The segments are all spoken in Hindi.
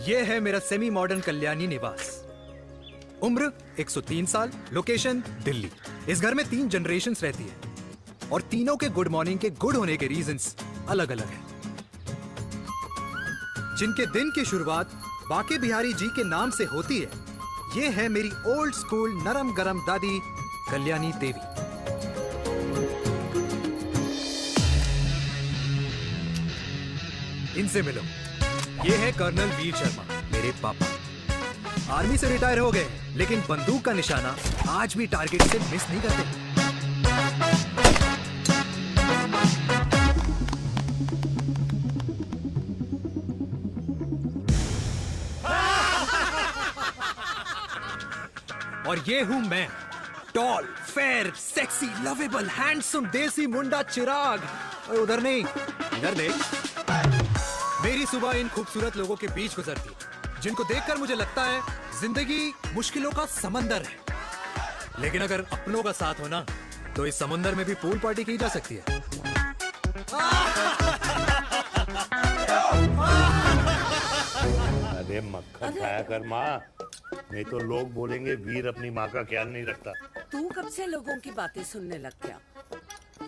ये है मेरा सेमी मॉडर्न कल्याणी निवास। उम्र 103 साल, लोकेशन दिल्ली। इस घर में 3 जनरेशंस रहती है और तीनों के गुड मॉर्निंग के गुड होने के रीजंस अलग अलग हैं। जिनके दिन की शुरुआत बाके बिहारी जी के नाम से होती है, ये है मेरी ओल्ड स्कूल नरम गरम दादी कल्याणी देवी। इनसे मिलो। ये है कर्नल वीर शर्मा, मेरे पापा। आर्मी से रिटायर हो गए, लेकिन बंदूक का निशाना आज भी टारगेट से मिस नहीं करते। और ये हूं मैं, tall, fair, sexy, lovable, handsome देसी मुंडा चिराग। और उधर नहीं, इधर देख। मेरी सुबह इन खूबसूरत लोगों के बीच गुजरती है, जिनको देखकर मुझे लगता है जिंदगी मुश्किलों का समंदर है। लेकिन अगर अपनों का साथ हो ना, तो इस समुंदर में भी पूल पार्टी की जा सकती है। अरे मक्खन खाया कर माँ, नहीं तो लोग बोलेंगे वीर अपनी माँ का ख्याल नहीं रखता। तू कब से लोगों की बातें सुनने लग गया?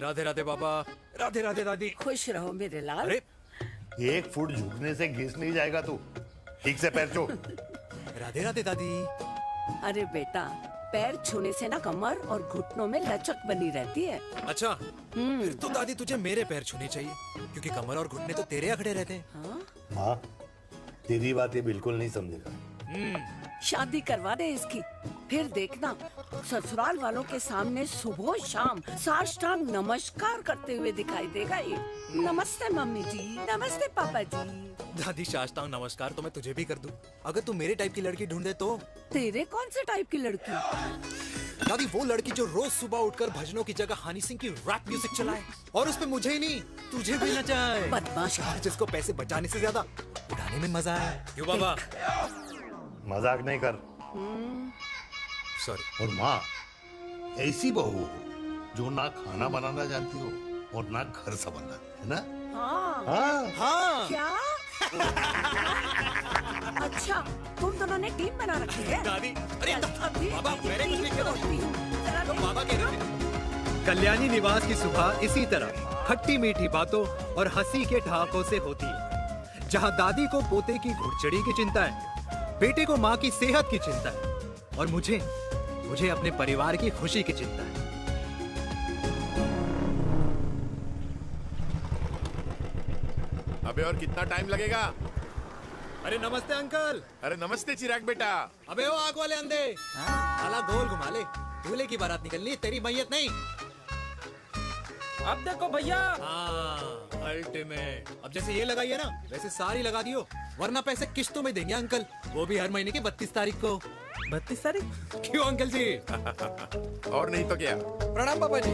राधे राधे बाबा, राधे राधे दादी। खुश रहो मेरे लाल। अरे 1 फुट झुकने से घिस नहीं जाएगा तू, ठीक से पैर छू। राधे राधे दादी। अरे बेटा, पैर छूने से ना कमर और घुटनों में लचक बनी रहती है। अच्छा, फिर तो दादी तुझे मेरे पैर छूने चाहिए, क्योंकि कमर और घुटने तो तेरे अखड़े रहते हैं। हाँ? माँ, तेरी बात ये बिल्कुल नहीं समझेगा। शादी करवा दे इसकी, फिर देखना ससुराल वालों के सामने सुबह शाम साष्टांग नमस्कार करते हुए दिखाई देगा ये। नमस्ते मम्मी जी, नमस्ते पापा जी। दादी, साष्टांग नमस्कार तो मैं तुझे भी कर दूं, अगर तू मेरे टाइप की लड़की ढूंढे तो। तेरे कौन से टाइप की लड़की? दादी, वो लड़की जो रोज सुबह उठकर भजनों की जगह हनी सिंह की रैप म्यूजिक चलाए, और उसपे मुझे ही नहीं तुझे भी नचाए। बदमाश। जिसको पैसे बचाने से ज्यादा उड़ाने में मजा है। क्यों बाबा? मजाक नहीं कर। सॉरी। और माँ, ऐसी बहू हो जो ना खाना बनाना जानती हो और ना घर संभालना, है ना? हाँ। हाँ हाँ। क्या? अच्छा, तुम दोनों ने टीम बना रखी है? दादी, अरे अभी बाबा, मैंने कुछ नहीं किया। जरा तो बाबा कह रहे थे। कल्याणी निवास की सुबह इसी तरह खट्टी मीठी बातों और हंसी के ठहाकों से होती है, जहां दादी को पोते की घुड़चड़ी की चिंता है, बेटे को माँ की सेहत की चिंता है, और मुझे अपने परिवार की खुशी की चिंता है। अबे और कितना टाइम लगेगा? अरे नमस्ते अंकल। अरे नमस्ते चिराग बेटा। अबे वो आग वाले अंधे, साला गोल घुमा ले। दूल्हे की बारात निकलनी, तेरी मैयत नहीं। अब देखो भैया। हाँ, अल्टीमेट। अब जैसे ये लगाई है ना, वैसे सारी लगा दियो, वरना पैसे किश्तों में देंगे अंकल, वो भी हर महीने की 32 तारीख को। 32 तारीख? क्यों अंकल जी? और नहीं तो क्या। प्रणाम पापा जी।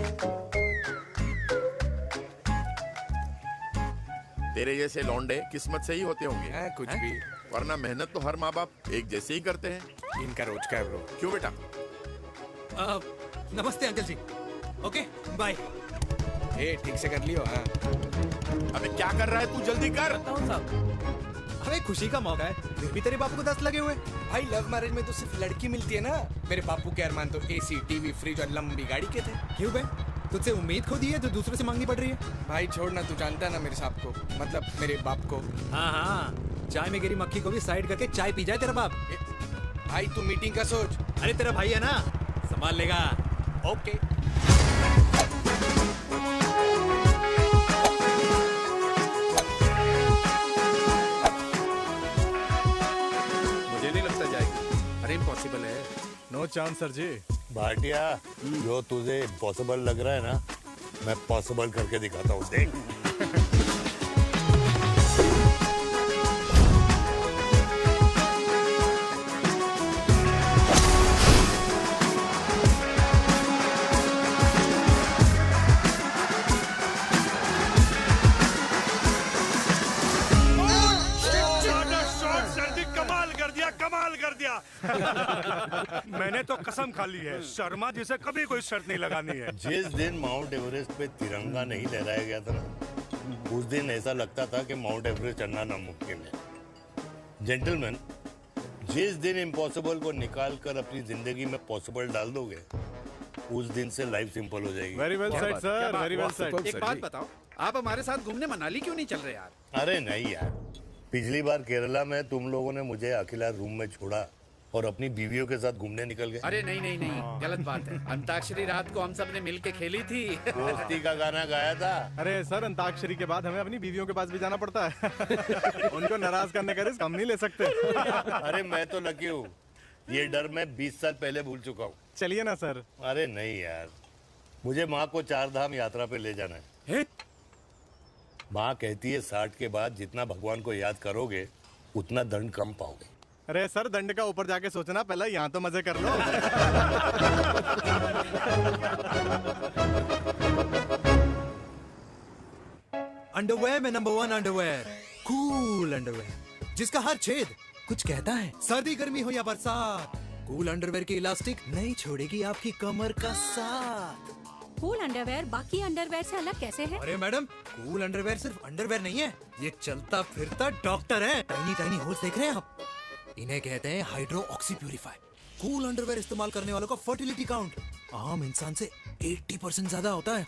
तेरे जैसे लौंडे किस्मत से ही होते होंगे। कुछ भी, वरना मेहनत तो हर माँ बाप एक जैसे ही करते हैं। इनका रोज का है ब्रो। क्यों बेटा? नमस्ते अंकल जी। Okay bye. ठीक से कर लियो। हाँ। अबे क्या कर रहा है तू, जल्दी कर। अबे खुशी का मौका है, फिर भी तेरे बापू को 10 लगे हुए। भाई लव मैरिज में तो सिर्फ लड़की मिलती है ना। मेरे बापू के अरमान तो एसी, टीवी, फ्रिज और लंबी गाड़ी के थे। क्यों बे? तुझसे उम्मीद खो दी है जो दूसरे से मांगनी पड़ रही है? भाई छोड़ना, तू जानता है ना मेरे साहब को, मतलब मेरे बाप को। हाँ हाँ, चाय में गिरी मक्खी को भी साइड करके चाय पी जाए तेरा बाप। भाई तू मीटिंग का सोच। अरे तेरा भाई है ना, संभाल लेगा। ओके। मुझे नहीं लगता जाएगी। अरे इम्पॉसिबल है। नो चांस सर जी। भाटिया, जो तुझे इम्पॉसिबल लग रहा है ना, मैं पॉसिबल करके दिखाता हूँ, देख। मैंने तो कसम खा ली है, शर्मा जी से कभी कोई शर्त नहीं लगानी है। जिस दिन माउंट एवरेस्ट पे तिरंगा नहीं लहराया गया था ना, उस दिन ऐसा लगता था कि माउंट एवरेस्ट चढ़ना नामुमकिन है। जेंटलमैन, जिस दिन इम्पॉसिबल को निकाल कर अपनी जिंदगी में पॉसिबल डाल दोगे, उस दिन से लाइफ सिंपल हो जाएगी। Very well said sir, very well said. एक बात बताओ, आप हमारे साथ घूमने मनाली क्यों नहीं चल रहे यार? अरे नहीं यार, पिछली बार केरला में तुम लोगों ने मुझे अकेला रूम में छोड़ा और अपनी बीवियों के साथ घूमने निकल गए। अरे नहीं नहीं नहीं, गलत बात है। अंताक्षरी रात को हम सब ने मिल के खेली थी। दोस्ती का गाना गाया था। अरे सर, अंताक्षरी के बाद हमें अपनी बीवियों के पास भी जाना पड़ता है। उनको नाराज करने का रिस्क हम नहीं ले सकते। अरे मैं तो लकी हूँ, ये डर मैं 20 साल पहले भूल चुका हूँ। चलिए ना सर। अरे नहीं यार, मुझे माँ को 4 धाम यात्रा पे ले जाना है। माँ कहती है 60 के बाद जितना भगवान को याद करोगे उतना दंड कम पाओगे। अरे सर, दंड का ऊपर जाके सोचना, पहले यहाँ तो मजे कर लो। अंडरवेयर में नंबर 1 अंडरवेयर, कूल अंडरवेयर, जिसका हर छेद कुछ कहता है। सर्दी गर्मी हो या बरसात, कूल अंडरवेयर की इलास्टिक नहीं छोड़ेगी आपकी कमर का साथ। कूल अंडरवेयर बाकी अंडरवेयर से अलग कैसे है? अरे मैडम, कूल अंडरवेयर सिर्फ अंडरवेयर नहीं है, ये चलता फिरता डॉक्टर है। टाइनी टाइनी होल्स देख रहे हैं आप? इन्हें कहते हैं hydro oxy purify. Cool underwear इस्तेमाल करने वालों का फर्टिलिटी काउंट आम इंसान से 80% ज्यादा होता है।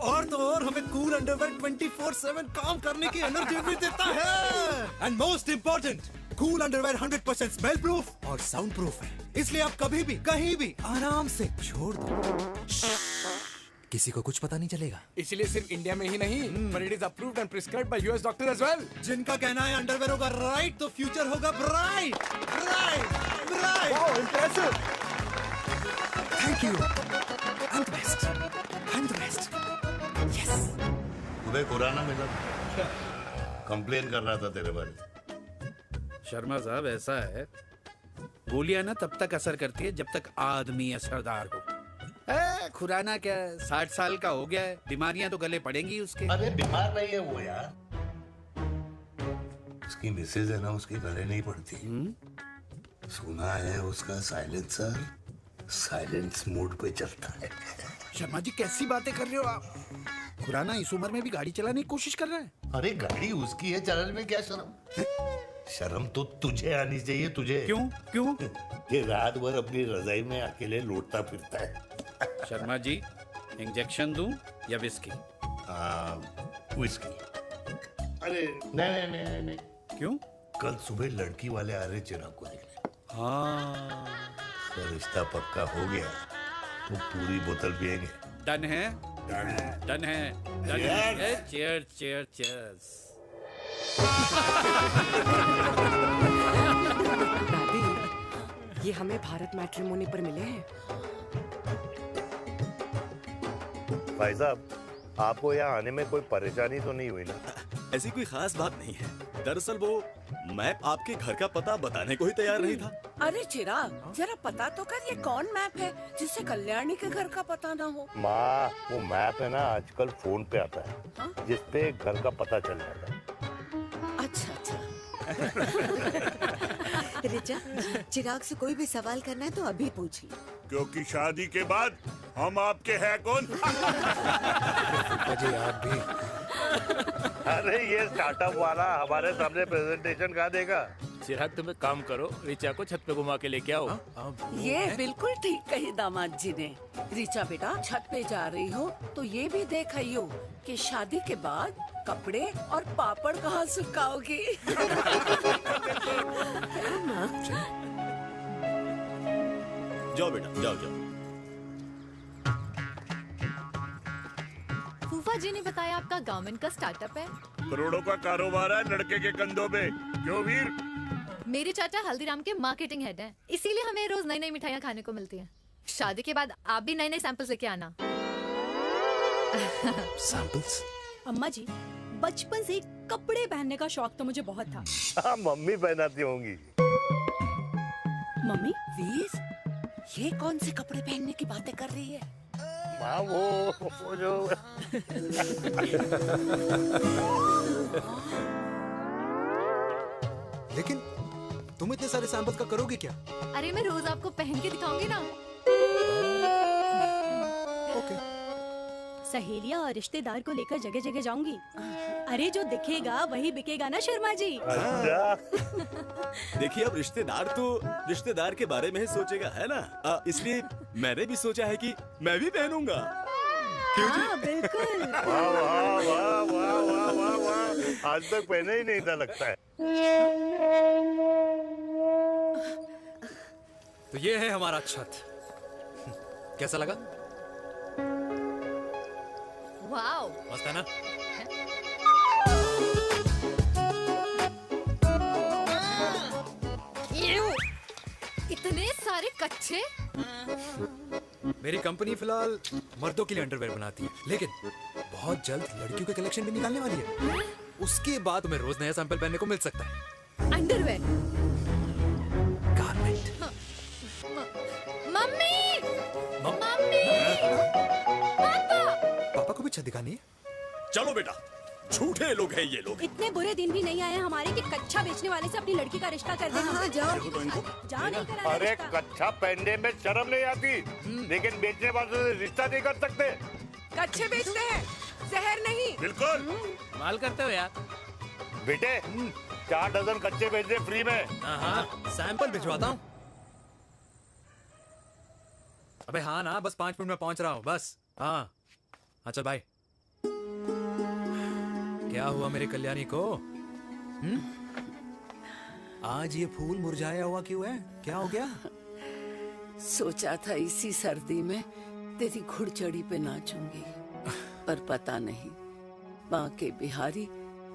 और तो और हमें कूल अंडरवेयर 24/7 काम करने की एनर्जी भी देता है। And most important, cool underwear 100% smell proof और साउंड प्रूफ है, इसलिए आप कभी भी कहीं भी आराम से छोड़ दो, किसी को कुछ पता नहीं चलेगा। इसलिए सिर्फ इंडिया में ही नहीं, but it is approved and prescribed by US doctor as well. जिनका कहना है अंडरवेयर होगा राइट तो फ्यूचर होगा bright, bright, bright. Wow, impressive. Thank you. I'm the best. I'm the best. Yes. तुम्हें खुराना मिला, कंप्लेन कर रहा था तेरे बारे में। शर्मा साहब, ऐसा है, गोलियां ना तब तक असर करती है जब तक आदमी असरदार हो। खुराना क्या, 60 साल का हो गया है, बीमारियां तो गले पड़ेंगी उसके। अरे बीमार नहीं है वो यार, उसकी मिसेज है ना, उसके गले नहीं पड़ती। सुना है उसका साइलेंसर साइलेंस मोड पे चलता है। शर्मा जी, कैसी बातें कर रहे हो आप? खुराना इस उम्र में भी गाड़ी चलाने की कोशिश कर रहा है। अरे गाड़ी उसकी है, चलाने में क्या शर्म? शर्म तो तुझे आनी चाहिए, तुझे। क्यों क्यों? ये रात भर अपनी रजाई में अकेले लौटता फिरता है। शर्मा जी, इंजेक्शन दूं या विस्की? विस्की। अरे नहीं नहीं नहीं नहीं। क्यों? कल सुबह लड़की वाले आ रहे चिराग को देखने। हाँ, तो रिश्ता पक्का हो गया, वो पूरी बोतल पिएंगे। डन है, डन है, डन है। Cheer cheer cheers. दादी, ये हमें भारत मैट्रिमोनी पर मिले हैं। भाई साहब, आपको यहाँ आने में कोई परेशानी तो नहीं हुई ना? ऐसी कोई खास बात नहीं है। दरअसल वो मैप आपके घर का पता बताने को ही तैयार नहीं था। अरे चिराग, जरा पता तो कर, ये कौन मैप है जिससे कल्याणी के घर का पता ना हो? माँ, वो मैप है ना, आजकल फोन पे आता है, जिसपे घर का पता चल जाता है। अच्छा अच्छा। रिचा, चिराग से कोई भी सवाल करना है तो अभी पूछिए, क्योंकि शादी के बाद हम आपके हैं कौन? अजय आप भी। अरे ये स्टार्टअप वाला हमारे सामने प्रेजेंटेशन कहाँ देगा? चिराग, तुम एक काम करो, रिचा को छत पे घुमा के लेके आओ। ये बिल्कुल ठीक कही दामाद जी ने। रीचा बेटा, छत पे जा रही हो तो ये भी देख आइयो कि शादी के बाद कपड़े और पापड़ कहाँ सुखाओगी। जाओ बेटा, जाओ जाओ। फूफा जी ने बताया आपका गवर्नमेंट का स्टार्टअप है। करोड़ों का कारोबार है लड़के के कंधों पे। क्यों वीर? मेरे चाचा हल्दीराम के मार्केटिंग हेड हैं, इसीलिए हमें रोज नई नई मिठाइयाँ खाने को मिलती हैं। शादी के बाद आप भी नए नए सैंपल्स लेके आना। सैंपल्स? अम्मा जी, बचपन से कपड़े पहनने का शौक तो मुझे बहुत था। हाँ, मम्मी पहनाती होंगी। मम्मी? वीर, ये कौन से कपड़े पहनने की बातें कर रही है? माँ, वो जो लेकिन तुम इतने सारे सैंपल्स का करोगे क्या? अरे मैं रोज आपको पहन के दिखाऊंगी ना। ओके। सहेलियां और रिश्तेदार को लेकर जगह जगह जाऊंगी। अरे जो दिखेगा वही बिकेगा ना शर्मा जी। देखिए अब रिश्तेदार के बारे में ही सोचेगा, है ना? इसलिए मैंने भी सोचा है कि मैं भी पहनूंगा। हाँ बिल्कुल। वाह वाह वाह वाह वाह वाह वाह, आज तक पहने ही नहीं था लगता है। तो ये है हमारा छत, कैसा लगा? वाओ, मस्त है ना? इतने सारे कच्चे। मेरी कंपनी फिलहाल मर्दों के लिए अंडरवेयर बनाती है, लेकिन बहुत जल्द लड़कियों के कलेक्शन भी निकालने वाली है। उसके बाद तुम्हें रोज नया सैंपल पहनने को मिल सकता है। अंडरवेयर? गारमेंट। मम्मी, मम्मी, पापा। पापा को भी छत दिखानी है? चलो बेटा, झूठे लोग हैं ये लोग। इतने बुरे दिन भी नहीं आए हमारे कि कच्चा बेचने वाले से अपनी लड़की का रिश्ता कर देना। हाँ, जाओ जाओ नहीं करा अरे रिश्ता। कच्चा पहनने में शर्म नहीं आती, लेकिन बेचने वालों से रिश्ता नहीं कर सकते। कच्चे बेचते हैं, जहर नहीं। बिल्कुल। माल करते हो यार। बेटे 4 डजन कच्चे बेच दे फ्री में। हाँ, सैंपल भिजवाता हूँ। अबे हाँ ना, बस 5 मिनट में पहुंच रहा हूँ बस। हाँ चल भाई। क्या हुआ मेरे कल्याणी को? आज ये फूल मुरझाया हुआ क्यों है? क्या हो गया? सोचा था इसी सर्दी में तेरी घुड़चड़ी पे नाचूंगी, पर पता नहीं बांके बिहारी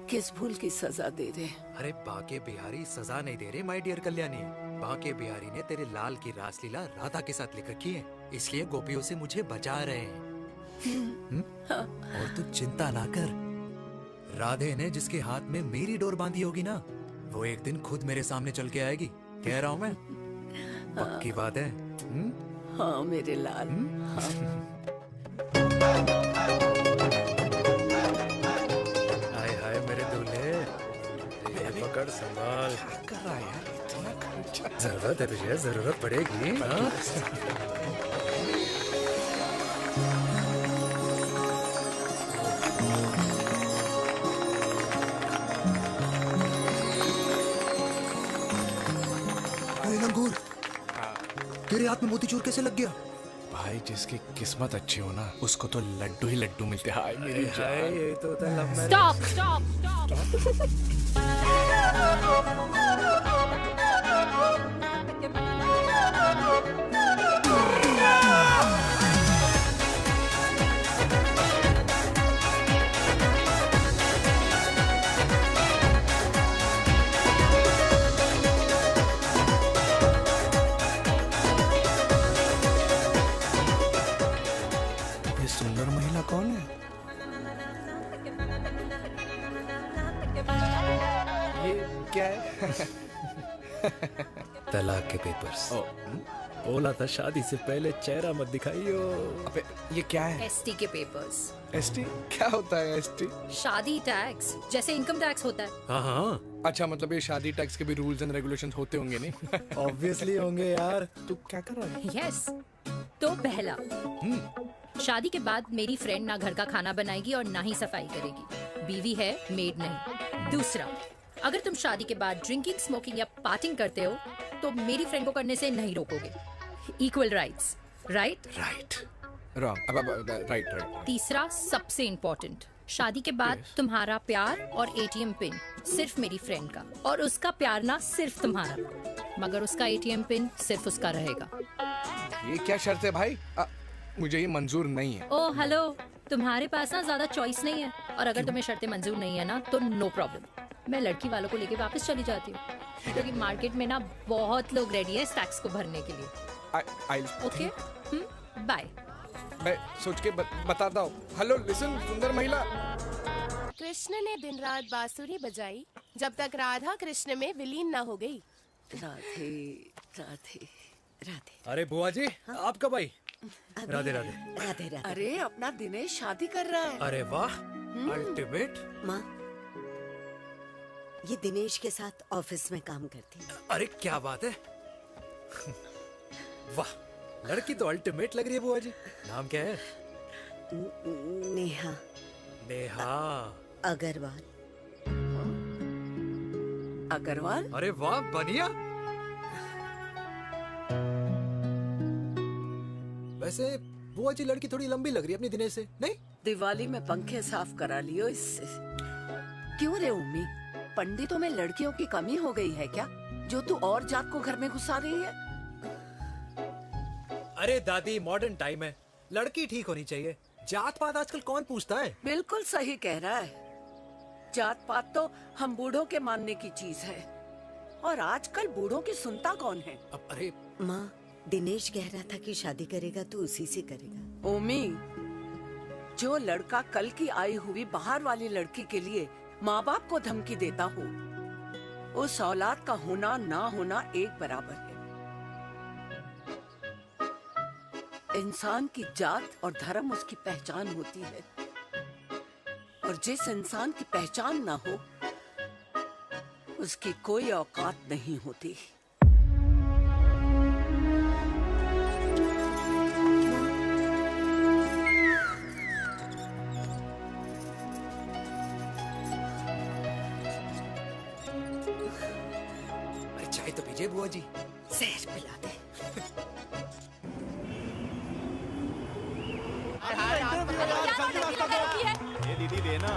किस भूल की सजा दे रहे। अरे बांके बिहारी सजा नहीं दे रहे माय डियर कल्याणी। बांके बिहारी ने तेरे लाल की रासलीला राधा के साथ लिख रखी है, इसलिए गोपियों से मुझे बचा रहे हैं। और तू चिंता ना कर, राधे ने जिसके हाथ में मेरी डोर बांधी होगी ना, वो एक दिन खुद मेरे सामने चल के आएगी। कह रहा हूँ मैं, पक्की बात है। हाँ मेरे लाल। हाय हाय मेरे दूल्हे, ये पकड़ संभाल। क्या कर रहा है यार, इतना खर्चा। जरूरत है तुझे, जरूरत पड़ेगी। हाँ? लंगूर, तेरे हाथ में मोतीचूर कैसे लग गया? भाई जिसकी किस्मत अच्छी हो ना, उसको तो लड्डू ही लड्डू मिलते हैं। हाय मेरी हाय, जान। ये तो होता है लव मैरिज। स्टॉप स्टॉप ये सुंदर महिला कौन है? ये क्या है? तलाक के पेपर्स। बोला था शादी से पहले चेहरा मत दिखाइयो। अबे ये क्या है? एसटी के पेपर्स। एसटी क्या होता है? एसटी शादी टैक्स, जैसे इनकम टैक्स होता है। हाँ हाँ, अच्छा, मतलब ये शादी टैक्स के भी रूल्स एंड रेगुलेशंस होते होंगे नहीं? ऑब्वियसली होंगे यार। तू क्या कर रहा है? यस। तो पहला, शादी के बाद मेरी फ्रेंड ना घर का खाना बनाएगी और ना ही सफाई करेगी, बीवी है, मेड नहीं। दूसरा, अगर तुम शादी के बाद ड्रिंकिंग, स्मोकिंग या पार्टिंग करते हो तो मेरी फ्रेंड को करने से नहीं रोकोगे। Equal rights, right? Right. Wrong. Right right. तीसरा, सबसे इम्पोर्टेंट, शादी के बाद तुम्हारा प्यार और एटीएम पिन सिर्फ मेरी फ्रेंड का, और उसका प्यार ना सिर्फ तुम्हारा, मगर उसका एटीएम पिन सिर्फ उसका रहेगा। ये क्या शर्त है भाई? मुझे ये मंजूर नहीं है। ओ हेलो, तुम्हारे पास ना ज्यादा चॉइस नहीं है, और अगर तुम्हें शर्तें मंजूर नहीं है ना तो नो प्रॉब्लम, मैं लड़की वालों को लेके वापस चली जाती हूँ, क्योंकि मार्केट में ना बहुत लोग रेडी है इस टैक्स को भरने के लिए। Okay, bye. मैं सोच के बताता हूँ। हेलो लिसन सुंदर महिला। कृष्ण ने दिन रात बांसुरी बजाई जब तक राधा कृष्ण में विलीन न हो गई। राधे राधे राधे। अरे बुआ जी, आप कब आई? राधे राधे। राधे राधे। अरे अपना दिनेश शादी कर रहा है। अरे वाह, अल्टीमेट। माँ, ये दिनेश के साथ ऑफिस में काम करती है। अरे क्या बात है। वाह, लड़की तो अल्टीमेट लग रही है बुआ जी। नाम क्या है? नेहा नेहा अग्रवाल। अग्रवाल? अरे वाह, बढ़िया। वैसे बुआ जी लड़की थोड़ी लंबी लग रही है अपनी दिनेश से, नहीं? दिवाली में पंखे साफ करा लियो इससे। क्यों रे उम्मी, पंडितों में लड़कियों की कमी हो गई है क्या, जो तू और जात को घर में घुसा रही है? अरे दादी, मॉडर्न टाइम है, लड़की ठीक होनी चाहिए। जात पात आजकल कौन पूछता है? बिल्कुल सही कह रहा है। जात पात तो हम बूढ़ों के मानने की चीज है, और आजकल बूढ़ों की सुनता कौन है? अब अरे माँ, दिनेश कह रहा था कि शादी करेगा तो उसी से करेगा। ओमी, जो लड़का कल की आई हुई बाहर वाली लड़की के लिए माँ बाप को धमकी देता हो, उस औलाद का होना ना होना एक बराबर है। इंसान की जात और धर्म उसकी पहचान होती है, और जिस इंसान की पहचान ना हो, उसकी कोई औकात नहीं होती। चाय तो पीजिए बुआ जी। जहर पिला दे। ये दीदी देना।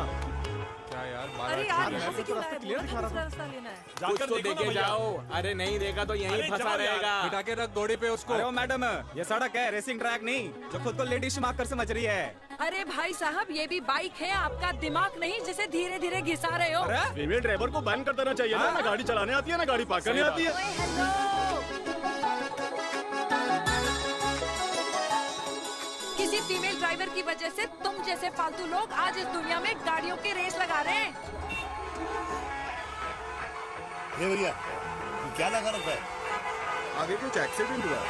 क्या यार, अरे यार, यहाँ से क्यों लाए? बोलो ना दूसरा रास्ता लेना है। कुछ तो देके जाओ। अरे नहीं देगा तो यहीं फंसा रहेगा। बिठा के रख घोड़े पे उसको। अरे ओ मैडम, ये सड़क है, रेसिंग ट्रैक नहीं, जो खुद को लेडी शिमाक कर समझ रही है। अरे भाई साहब, ये भी बाइक है, आपका दिमाग नहीं जिसे धीरे धीरे घिसा रहे हो। फीमेल ड्राइवर को बैन कर देना चाहिए ना। ना गाड़ी चलाने आती है, ना गाड़ी पार्क करने आती है। किसी फीमेल ड्राइवर की वजह से तुम जैसे फालतू लोग आज इस दुनिया में गाड़ियों की रेस लगा रहे हैं। ये भैया, ये क्या लगा रखा है? आगे कुछ एक्सीडेंट हुआ।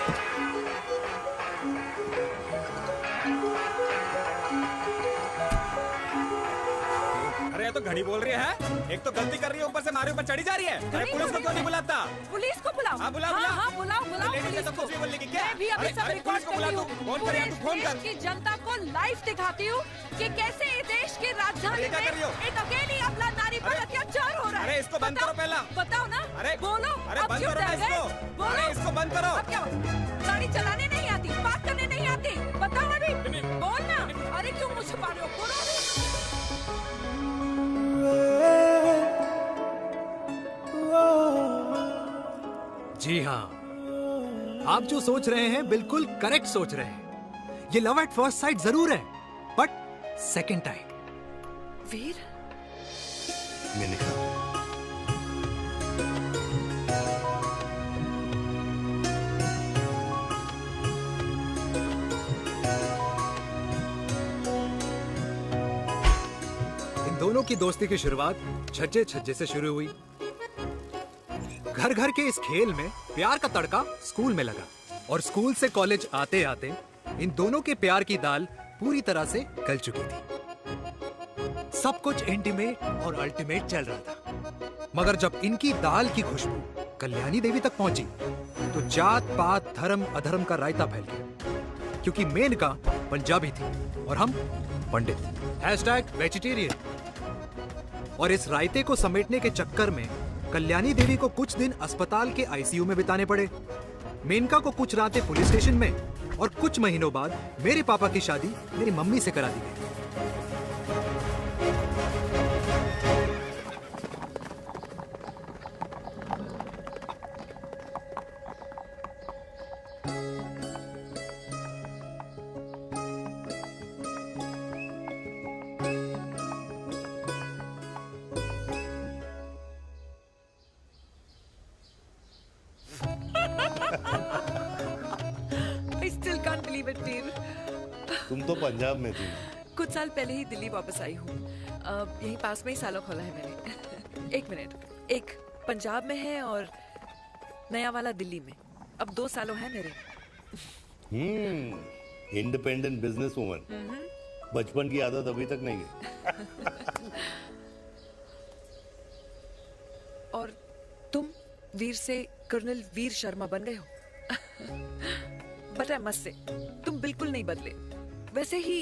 अरे ये तो घड़ी बोल रही है। एक तो गलती कर रही है, ऊपर से हमारे ऊपर चढ़ी जा रही है। अरे पुलिस को क्यों नहीं बुलाता? पुलिस को बुलाओ। हाँ, बुलाओ, हाँ, बुलाओ पुलिस को। मैं भी अभी सब रिकॉर्ड कर रही हूँ। पूरे देश की जनता को लाइव दिखाती हूँ कि कैसे इस देश की राजधानी में एक अकेली अबला नारी पर अत्याचार हो रहा है। अरे इसको बंद करो पहला। बताओ ना। अरे बोलो। अरे बंद करो ना इसको। बोलो, इसको बंद करो। अब क्या? गाड़ी चलाने नहीं आती, बात करने नहीं आती, बताओ अभी। बोल ना। अरे क्यों मुझे छुपा रहे हो? बोलो। जी हाँ, आप जो सोच रहे हैं बिल्कुल करेक्ट सोच रहे हैं। ये लव एट फर्स्ट साइट जरूर है, बट सेकंड टाइम। वीर, मैंने कहा इन दोनों की दोस्ती की शुरुआत छज्जे छज्जे से शुरू हुई। घर घर के इस खेल में प्यार का तड़का स्कूल में लगा, और स्कूल से कॉलेज आते आते इन दोनों के प्यार की दाल पूरी तरह से गल चुकी थी। सब कुछ इंटीमेट और अल्टीमेट चल रहा था, मगर जब इनकी दाल की खुशबू कल्याणी देवी तक पहुंची तो जात पात धर्म अधर्म का रायता फैल गया, क्योंकि मेनका पंजाबी थी और हम पंडित। वेजिटेरियन। और इस रायते को समेटने के चक्कर में कल्याणी देवी को कुछ दिन अस्पताल के आईसीयू में बिताने पड़े, मेनका को कुछ रातें पुलिस स्टेशन में, और कुछ महीनों बाद मेरे पापा की शादी मेरी मम्मी से करा दी गई। I still can't believe it, वीर। तुम तो पंजाब में थी। कुछ साल पहले ही दिल्ली वापस आई हूँ। यहीं पास में ही सालों खोला है मैंने। एक मिनट, एक पंजाब में है और नया वाला दिल्ली में। अब 2 सालों है मेरे। Independent business woman. बचपन की आदत अभी तक नहीं है। और तुम वीर से कर्नल वीर शर्मा बन गए हो। बट आई मस्ट से, तुम बिल्कुल नहीं बदले। वैसे ही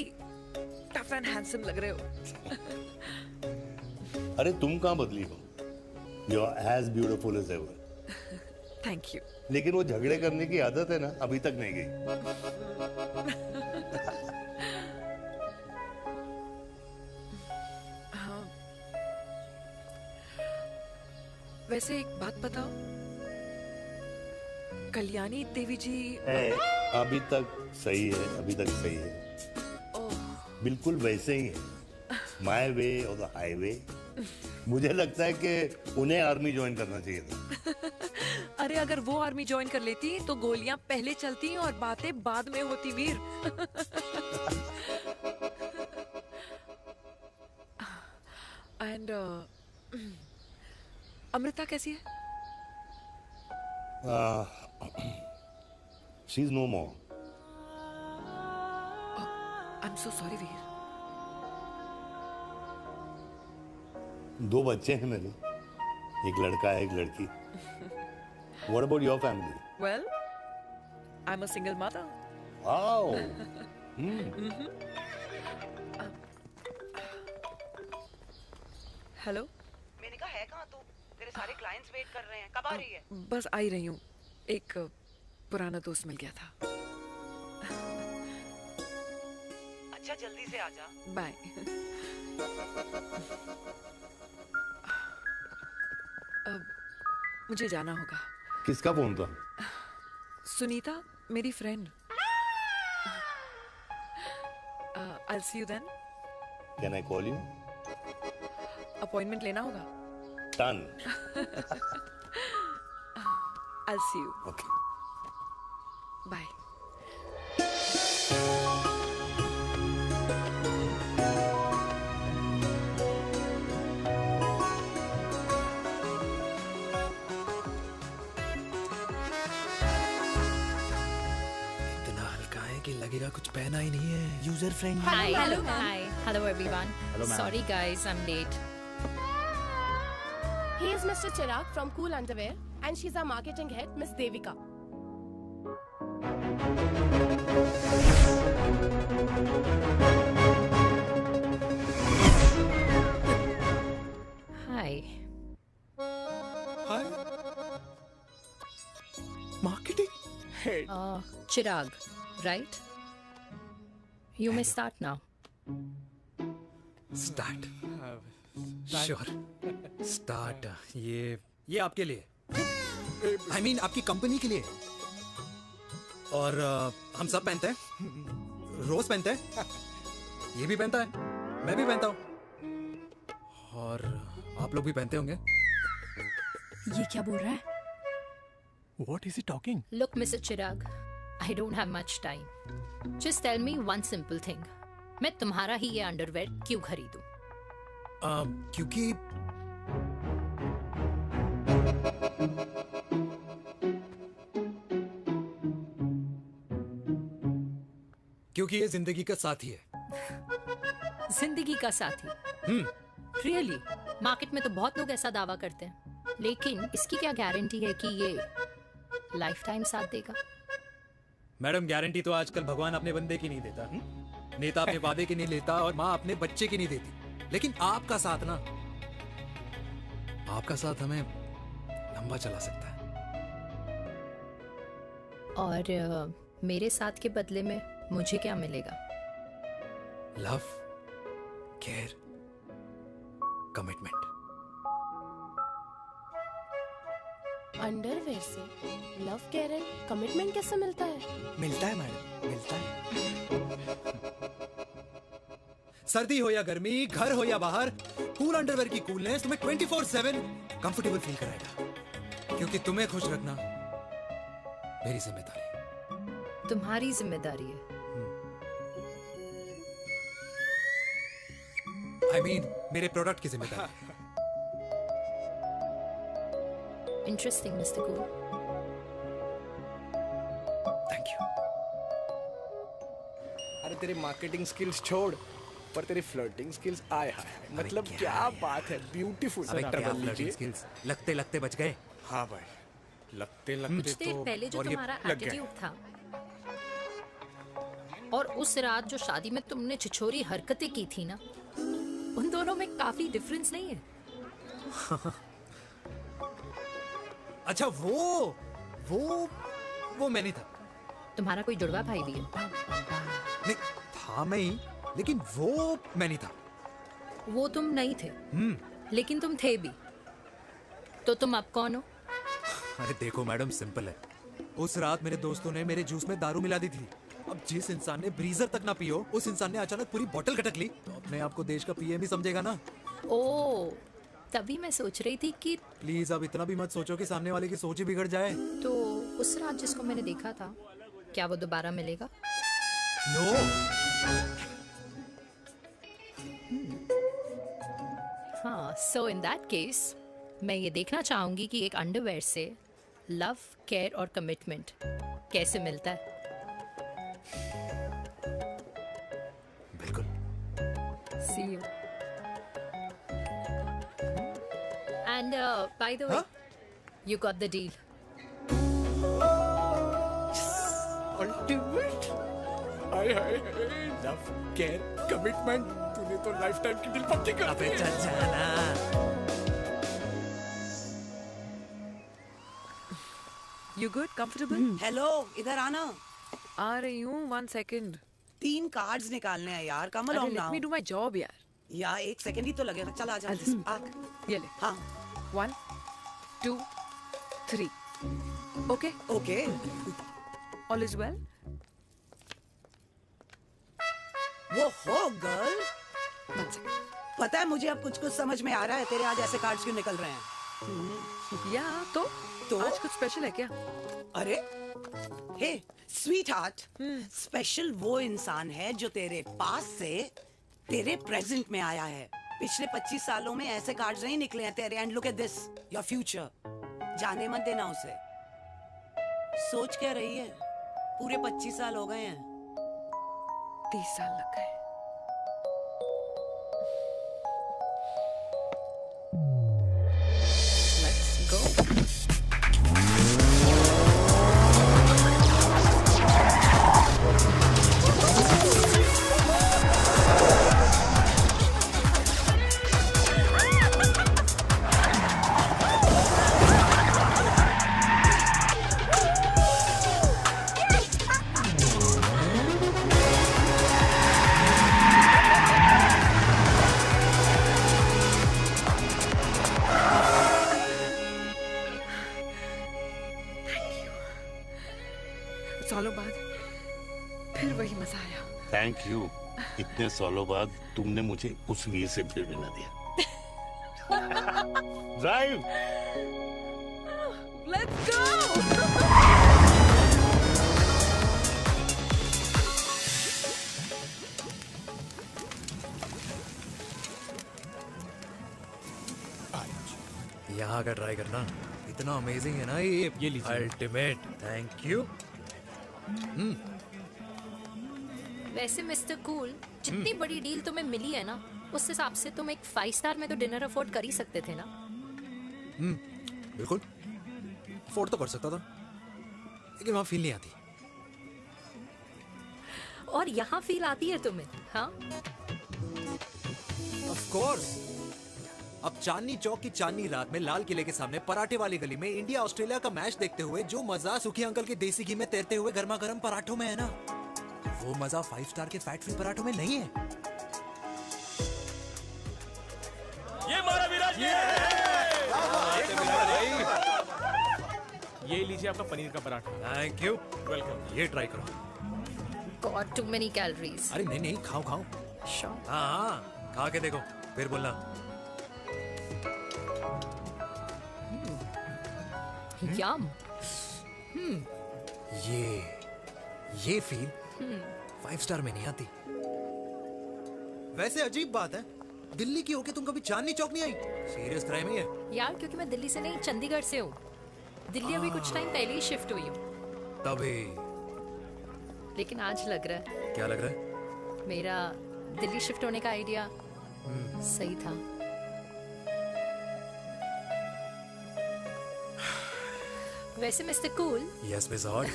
टफ एंड हैंडसम लग रहे हो। अरे तुम कहाँ बदली हो? You are as beautiful as ever. Thank you. लेकिन वो झगड़े करने की आदत है ना, अभी तक नहीं गई। हाँ। वैसे एक बात बताओ, कल्याणी देवी जी अभी तक सही है, अभी तक सही है, बिल्कुल वैसे ही है। माय वे और द हाईवे। मुझे लगता है कि उन्हें आर्मी ज्वाइन करना चाहिए था। अरे अगर वो आर्मी ज्वाइन कर लेती तो गोलियां पहले चलती और बातें बाद में होती वीर। एंड अमृता कैसी है? She is no more. I am so sorry Veer. 2 बच्चे हैं मेरे, एक लड़का है, एक लड़की। What about your family? Well, I'm a single mother. Wow. Hello. मैंने कहा है कहाँ तू? तेरे सारे क्लाइंट्स वेट कर रहे हैं, कब आ रही है? बस आ ही रही हूँ। एक पुराना दोस्त मिल गया था। अच्छा जल्दी से आ जा। बाय। अब मुझे जाना होगा। किसका फोन था? सुनीता, मेरी friend. I'll see you then. Can I call you? Appointment लेना होगा। Done. I'll see you. Okay. Bye. लगेगा कुछ पहना ही नहीं है। User friendly. Hi. Hello everyone. Hello, ma'am. Sorry guys, I'm late. He is Mr. Chirag from Cool Underwear and she's our marketing head, Miss Devika. Hi. Hi. Marketing head. Chirag, right? You may start now. Start. Sure. Start. ये आपके लिए, I mean आपकी कंपनी के लिए। और हम सब पहनते हैं, रोज पहनते हैं, ये भी पहनता है, मैं भी पहनता हूँ, और आप लोग भी पहनते होंगे। ये क्या बोल रहा है? What is he talking? Look, Mr. Chirag, I don't have much time. Just tell me one simple thing. मैं तुम्हारा ही ये अंडरवेयर क्यों खरीदूं? क्योंकि ये जिंदगी का साथी है। जिंदगी का साथी? Really? मार्केट में तो बहुत लोग ऐसा दावा करते हैं, लेकिन इसकी क्या गारंटी है कि ये लाइफ टाइम साथ देगा? मैडम, गारंटी तो आजकल भगवान अपने बंदे की नहीं देता, नेता अपने वादे की नहीं लेता, और माँ अपने बच्चे की नहीं देती, लेकिन आपका साथ ना, आपका साथ हमें लंबा चला सकता है। और मेरे साथ के बदले में मुझे क्या मिलेगा? Love, care, commitment. अंडरवेयर से लव, केयर एंड कमिटमेंट कैसे मिलता है? मिलता है मैडम, मिलता है। सर्दी हो या गर्मी, घर हो या बाहर, कूल अंडरवेयर की कूलनेस तुम्हें 24/7 कंफर्टेबल फील कराएगा, क्योंकि तुम्हें खुश रखना मेरी जिम्मेदारी है। तुम्हारी जिम्मेदारी है? I mean, मेरे प्रोडक्ट की जिम्मेदारी है। Interesting, Mr. Cool. Thank you. अरे तेरे मार्केटिंग स्किल्स छोड़, पर तेरी फ्लर्टिंग स्किल्स आए हाय, मतलब क्या बात है, ब्यूटीफुल। स्किल्स लगते लगते बच गए। हाँ भाई, लगते कुछ देर पहले जो तुम्हारा एटीट्यूड था, और उस रात जो शादी में तुमने छिछोरी हरकतें की थी ना, उन दोनों में काफी डिफरेंस नहीं है? अच्छा वो मैं नहीं था। तुम्हारा कोई जुड़वा भाई भी है? नहीं था मैं ही, लेकिन वो मैं नहीं था। वो तुम नहीं थे, लेकिन तुम थे भी। तो तुम अब कौन हो? अरे देखो मैडम, सिंपल है। उस रात मेरे दोस्तों ने मेरे जूस में दारू मिला दी थी। अब जिस इंसान ने ब्रीजर तक ना पियो, उस इंसान ने अचानक पूरी बोतल खटक ली, तो अपने आप को देश का पीएम ही समझेगा ना। ओ, तभी मैं सोच रही थी कि प्लीज अब इतना भी मत सोचो कि सामने वाले की सोच ही बिगड़ जाए। तो उस रात जिसको मैंने देखा था, क्या वो दोबारा मिलेगा? नो। हाँ, सो इन दैट केस मैं ये देखना चाहूंगी कि एक अंडरवेयर से लव, केयर और कमिटमेंट कैसे मिलता है। बिल्कुल। See you. And by the way, you got the deal. Ultimate. Hi love, care, commitment. तूने तो लाइफ टाइम की डील पक्की कर दी है। You good? Comfortable? हेलो, इधर आना। आ रही हूँ, 1 second. 3 कार्ड्स निकालने हैं यार, कम अरे along let now। me do my job यार. या 1 सेकंड ही तो लगेगा। चल आजा। आ। ये ले. हाँ। 1, 2, 3. Okay? Okay. All is well? वो हो गर्ल। 1 second. पता है मुझे अब कुछ समझ में आ रहा है, तेरे आज ऐसे कार्ड्स क्यों निकल रहे हैं। या तो आज कुछ स्पेशल है क्या? अरे हे स्वीट हार्ट, स्पेशल वो इंसान है जो तेरे पास से तेरे प्रेजेंट में आया है। पिछले 25 सालों में ऐसे कार्ड्स नहीं निकले हैं तेरे। And look at this, your future. जाने मत देना उसे। सोच क्या रही है, पूरे 25 साल हो गए हैं। 30 साल लग गए। Let's go. सालों बाद फिर वही मजा आया। Thank you. इतने सालों बाद तुमने मुझे उस वीर से भी मिला दिया। ड्राइव। Let's go. यहाँ का ट्राई करना, इतना अमेजिंग है ना ये लीजिए। अल्टीमेट। Thank you. वैसे मिस्टर कूल, जितनी बड़ी डील तुम्हें मिली है ना, उस हिसाब से तुम एक 5 स्टार में तो डिनर अफोर्ड कर ही सकते थे ना। बिल्कुल अफोर्ड तो कर सकता था, लेकिन वहां फील नहीं आती। और यहाँ फील आती है तुम्हें? हाँ, ऑफ कोर्स। अब चांदनी चौक की चांदनी रात में लाल किले के सामने पराठे वाली गली में इंडिया ऑस्ट्रेलिया का मैच देखते हुए जो मजा सुखी अंकल के देसी घी में तैरते हुए गर्मा गर्म पराठों में है ना, वो मजा 5 स्टार के फैट फ्री पराठों में नहीं है। ये मारा विराज। ये लीजिए आपका पनीर का पराठा। Thank you. वेलकम। ये ट्राई करो। God too many calories. अरे नहीं नहीं, खाओ खाओ। श्योर। हाँ, खा के देखो फिर बोलना। यम। ये फील 5 स्टार में नहीं आती। वैसे अजीब बात है, दिल्ली की होके तुम कभी चांदनी चौक नहीं आई? सीरियस क्राइम ही है यार, क्योंकि मैं दिल्ली से नहीं, चंडीगढ़ से हूँ। दिल्ली अभी कुछ टाइम पहले ही शिफ्ट हुई हूँ। तभी। लेकिन आज लग रहा है, क्या लग रहा है? मेरा दिल्ली शिफ्ट होने का आइडिया सही था। वैसे mister cool, yes miss hot.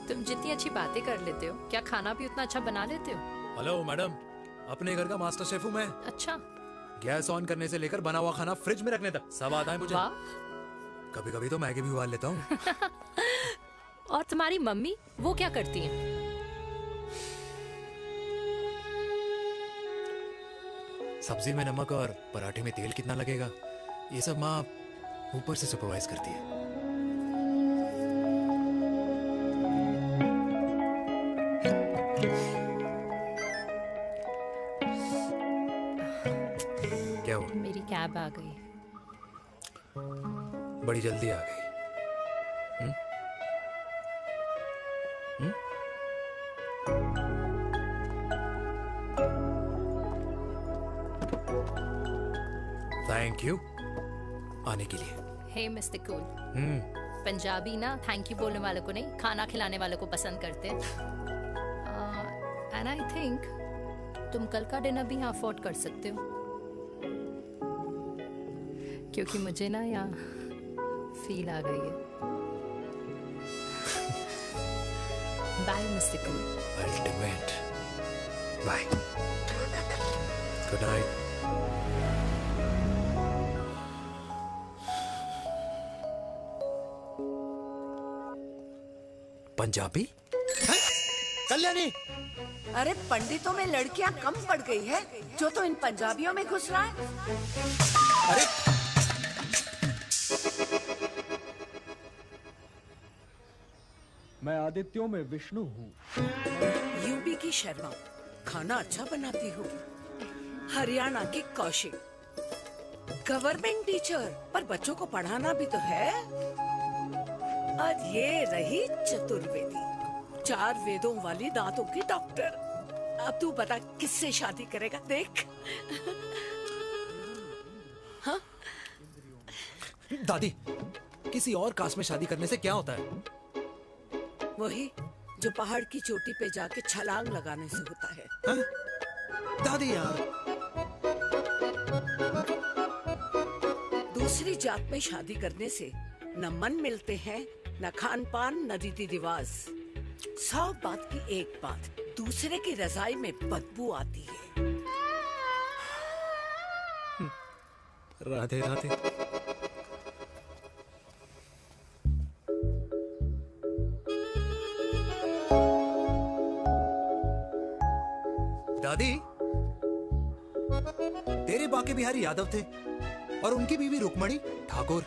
तुम जितनी अच्छी बातें कर लेते हो, क्या खाना भी उतना अच्छा बना लेते हो? हेलो मैडम, अपने घर का मास्टर शेफ हूँ मैं। अच्छा। गैस ऑन करने से लेकर बना हुआ खाना फ्रिज में रखने तक सब आता है मुझे। वाह। कभी कभी तो मैगी भी उबाल लेता हूँ। और तुम्हारी मम्मी वो क्या करती हैं? सब्जी में नमक और पराठे में तेल कितना लगेगा, ये सब माँ ऊपर से सुपरवाइज करती है। क्या हुआ? मेरी कैब आ गई। बड़ी जल्दी आ गई। थैंक यू आने के लिए। हे मिस्टर कूल, पंजाबी ना थैंक यू बोलने वालों को नहीं, खाना खिलाने वालों को पसंद करते हैं। एंड आई थिंक तुम कल का डिनर भी यहाँ अफोर्ड कर सकते हो, क्योंकि मुझे ना यहाँ फील आ गई है। Bye mister cool. Ultimate. Bye. Good night. Punjabi? Kalyani, अरे पंडितों में लड़कियां कम पड़ गई है जो तो इन पंजाबियों में घुस रहा है। अरे मैं आदित्यों में विष्णु हूँ। यूपी की शर्मा, खाना अच्छा बनाती हूँ। हरियाणा की कौशिक, गवर्नमेंट टीचर, पर बच्चों को पढ़ाना भी तो है। और ये रही चतुर्वेदी, 4 वेदों वाली दांतों की डॉक्टर। अब तू बता किससे शादी करेगा? देख। हाँ? दादी, किसी और कास्ट में शादी करने से क्या होता है? वही जो पहाड़ की चोटी पे जाके छलांग लगाने से होता है। हाँ? दादी यार, दूसरी जात में शादी करने से न मन मिलते हैं, न खान पान, न रीति रिवाज। 100 बात की एक बात, दूसरे की रजाई में बदबू आती है। राधे राधे। दादी, तेरे बाके बिहारी यादव थे और उनकी बीवी रुक्मणी ठाकुर,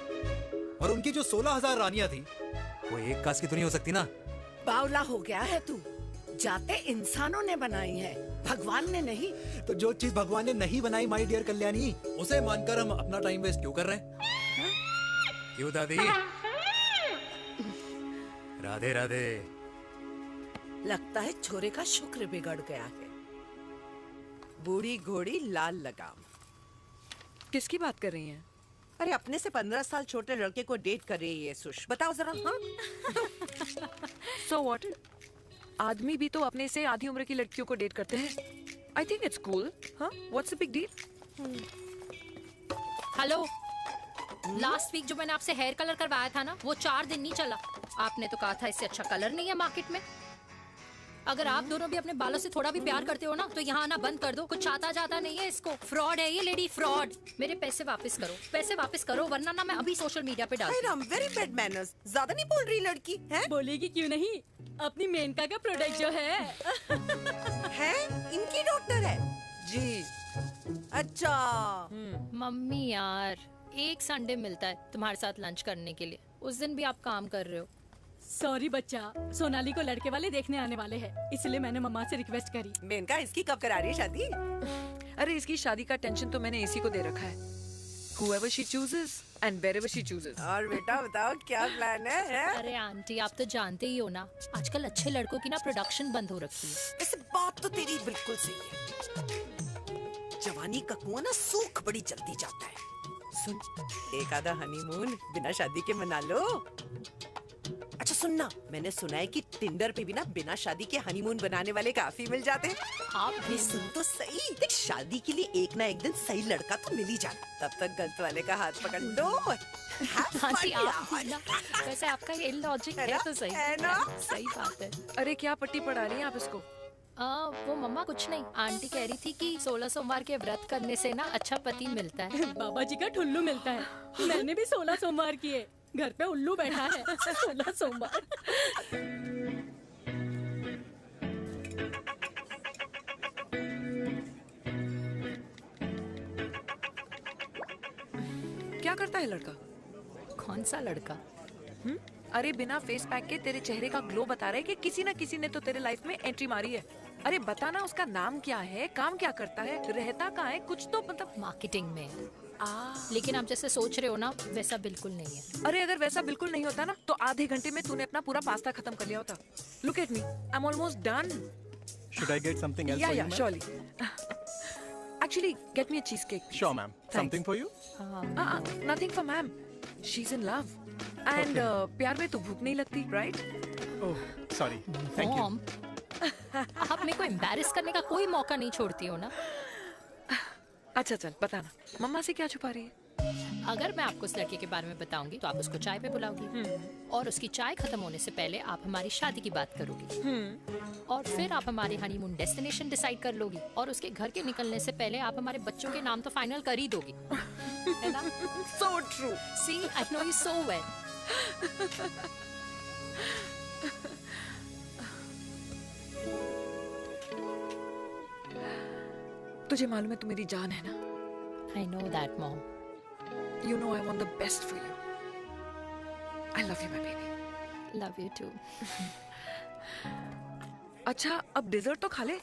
और उनकी जो 16,000 रानियां थी वो एक कास्ट की तो नहीं हो सकती ना? बावला हो गया है तू। जाते इंसानों ने बनाई है, भगवान ने नहीं। तो जो चीज भगवान ने नहीं बनाई माय डियर कल्याणी, उसे मानकर हम अपना टाइम वेस्ट क्यों कर रहे हैं? क्यों दादी? राधे राधे। लगता है छोरे का शुक्र बिगड़ गया है। बूढ़ी घोड़ी लाल लगाम। किसकी बात कर रही हैं? अरे अपने से 15 साल छोटे लड़के को डेट कर रही है सुश। बताओ जरा। हाँ? So what? आदमी भी तो अपने से आधी उम्र की लड़कियों को डेट करते हैं। I think it's cool. हाँ? What's the big deal? Hello, last week जो मैंने आपसे हेयर कलर करवाया था ना, वो 4 दिन नहीं चला। आपने तो कहा था इससे अच्छा कलर नहीं है मार्केट में। अगर आप दोनों भी अपने बालों से थोड़ा भी प्यार करते हो ना, तो यहाँ आना बंद कर दो। कुछ आता जाता नहीं है इसको। फ्रॉड है ये लेडी, फ्रॉड। मेरे पैसे वापस करो, पैसे वापस करो, वरना ना मैं अभी सोशल मीडिया पे डाल दूँ। Very bad manners. ज्यादा नहीं बोल रही लड़की है? बोलेगी क्यों नहीं? अपनी मेनका का प्रोडक्ट जो है इनकी डॉक्टर है जी। अच्छा। मम्मी यार, एक संडे मिलता है तुम्हारे साथ लंच करने के लिए, उस दिन भी आप काम कर रहे हो। सॉरी बच्चा, सोनाली को लड़के वाले देखने आने वाले हैं, इसलिए मैंने मम्मा से रिक्वेस्ट करी। मेनका, इसकी कब करा रही है शादी? अरे इसकी शादी का टेंशन तो मैंने इसी को दे रखा है। Whoever she chooses and wherever she chooses. और बेटा बताओ क्या प्लान है? अरे आंटी, आप तो जानते ही हो ना, आजकल अच्छे लड़कों की ना प्रोडक्शन बंद हो रखी है। ऐसे बात तो तेरी बिल्कुल सही है। जवानी का कुआं ना सूख बड़ी जल्दी जाता है। सुन, एक आधा हनीमून बिना शादी के मना लो। अच्छा अच्छा सुनना, मैंने सुना है कि टिंडर पे भी ना बिना शादी के हनीमून बनाने वाले काफी मिल जाते हैं। आप भी सुन तो सही, देख शादी के लिए एक ना एक दिन सही लड़का तो मिल ही जाना, तब तक गलत वाले का हाथ पकड़ लो। हाँ जी, आप भी ना। वैसे आपका ये लॉजिक है तो सही है ना, सही बात है। अरे क्या पट्टी पढ़ा रही हैं आप इसको? वो मम्मा कुछ नहीं, आंटी कह रही थी कि 16 सोमवार के व्रत करने से ना अच्छा पति मिलता है। बाबा जी का ठुल्लू मिलता है। मैंने भी 16 सोमवार किए, घर पे उल्लू बैठा है। 16 सोमवार। क्या करता है लड़का? कौन सा लड़का? अरे बिना फेस पैक के तेरे चेहरे का ग्लो बता रहा है कि किसी ना किसी ने तो तेरे लाइफ में एंट्री मारी है। अरे बता ना, उसका नाम क्या है, काम क्या करता है, रहता कहाँ है, कुछ तो मतलब। मार्केटिंग में। लेकिन आप जैसे सोच रहे हो ना, वैसा बिल्कुल नहीं है। अरे अगर वैसा बिल्कुल नहीं होता ना, तो आधे घंटे में तूने अपना पूरा पास्ता खत्म कर लिया होता। Look at me, I am almost done. Should I get something else Yeah, for yeah, you, ma'am? surely. Actually, get me a cheesecake. Sure, ma'am. Something for you? Nothing for ma'am. She's in love. And प्यार में तो भूख नहीं लगती, right? Oh, sorry. Thank you. Mom, आप मेरे को एम्बैरेस करने का कोई मौका नहीं छोड़ती हो ना। अच्छा चल बताना, मम्मा से क्या छुपा रही है? अगर मैं आपको उस लड़के के बारे में बताऊंगी तो आप उसको चाय पे बुलाओगी, और उसकी चाय खत्म होने से पहले आप हमारी शादी की बात करोगी, और फिर आप हमारे हनीमून डेस्टिनेशन डिसाइड कर लोगी, और उसके घर के निकलने से पहले आप हमारे बच्चों के नाम तो फाइनल कर ही दोगी, है ना? So true. See, I know you so well. तुझे मालूम है तू मेरी जान है ना? I know that, Mom. You know I want the best for you. I love you, my baby. Love you too. अच्छा, अब डिजर्ट तो खा ले।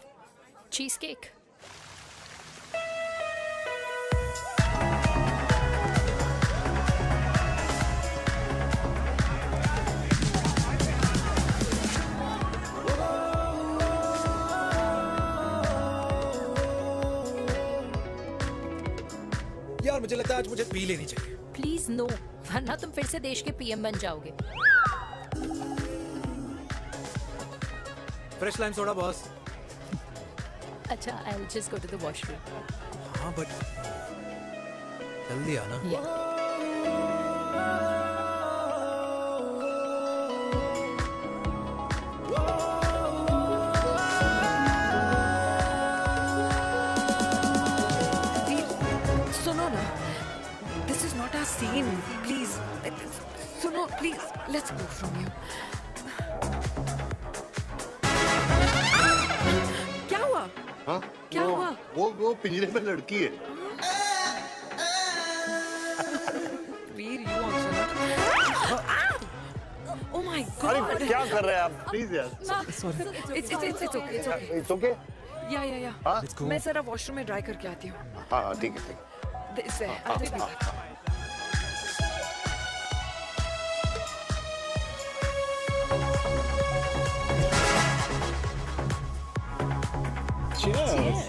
Cheese cake. यार मुझे लगता है आज मुझे पी लेनी चाहिए। प्लीज नो, वरना तुम फिर से देश के पीएम बन जाओगे। Fresh lime soda boss. अच्छा, I'll just go to the washroom. हाँ बट जल्दी आना। सुनो ना, this is not our scene. Please, सुनो please, let's go from here. क्या हुआ? हाँ? क्या हुआ? वो पिंजरे में लड़की है। वीर, you also not. Oh my God! अरे क्या कर रहे हैं आप? Please यार। Sorry. It's okay. It's okay. It's okay? Yeah. हाँ? मैं जरा वॉशरूम में ड्राई करके आती हूँ। हाँ ठीक है। This way. I'll take you back. Cheers.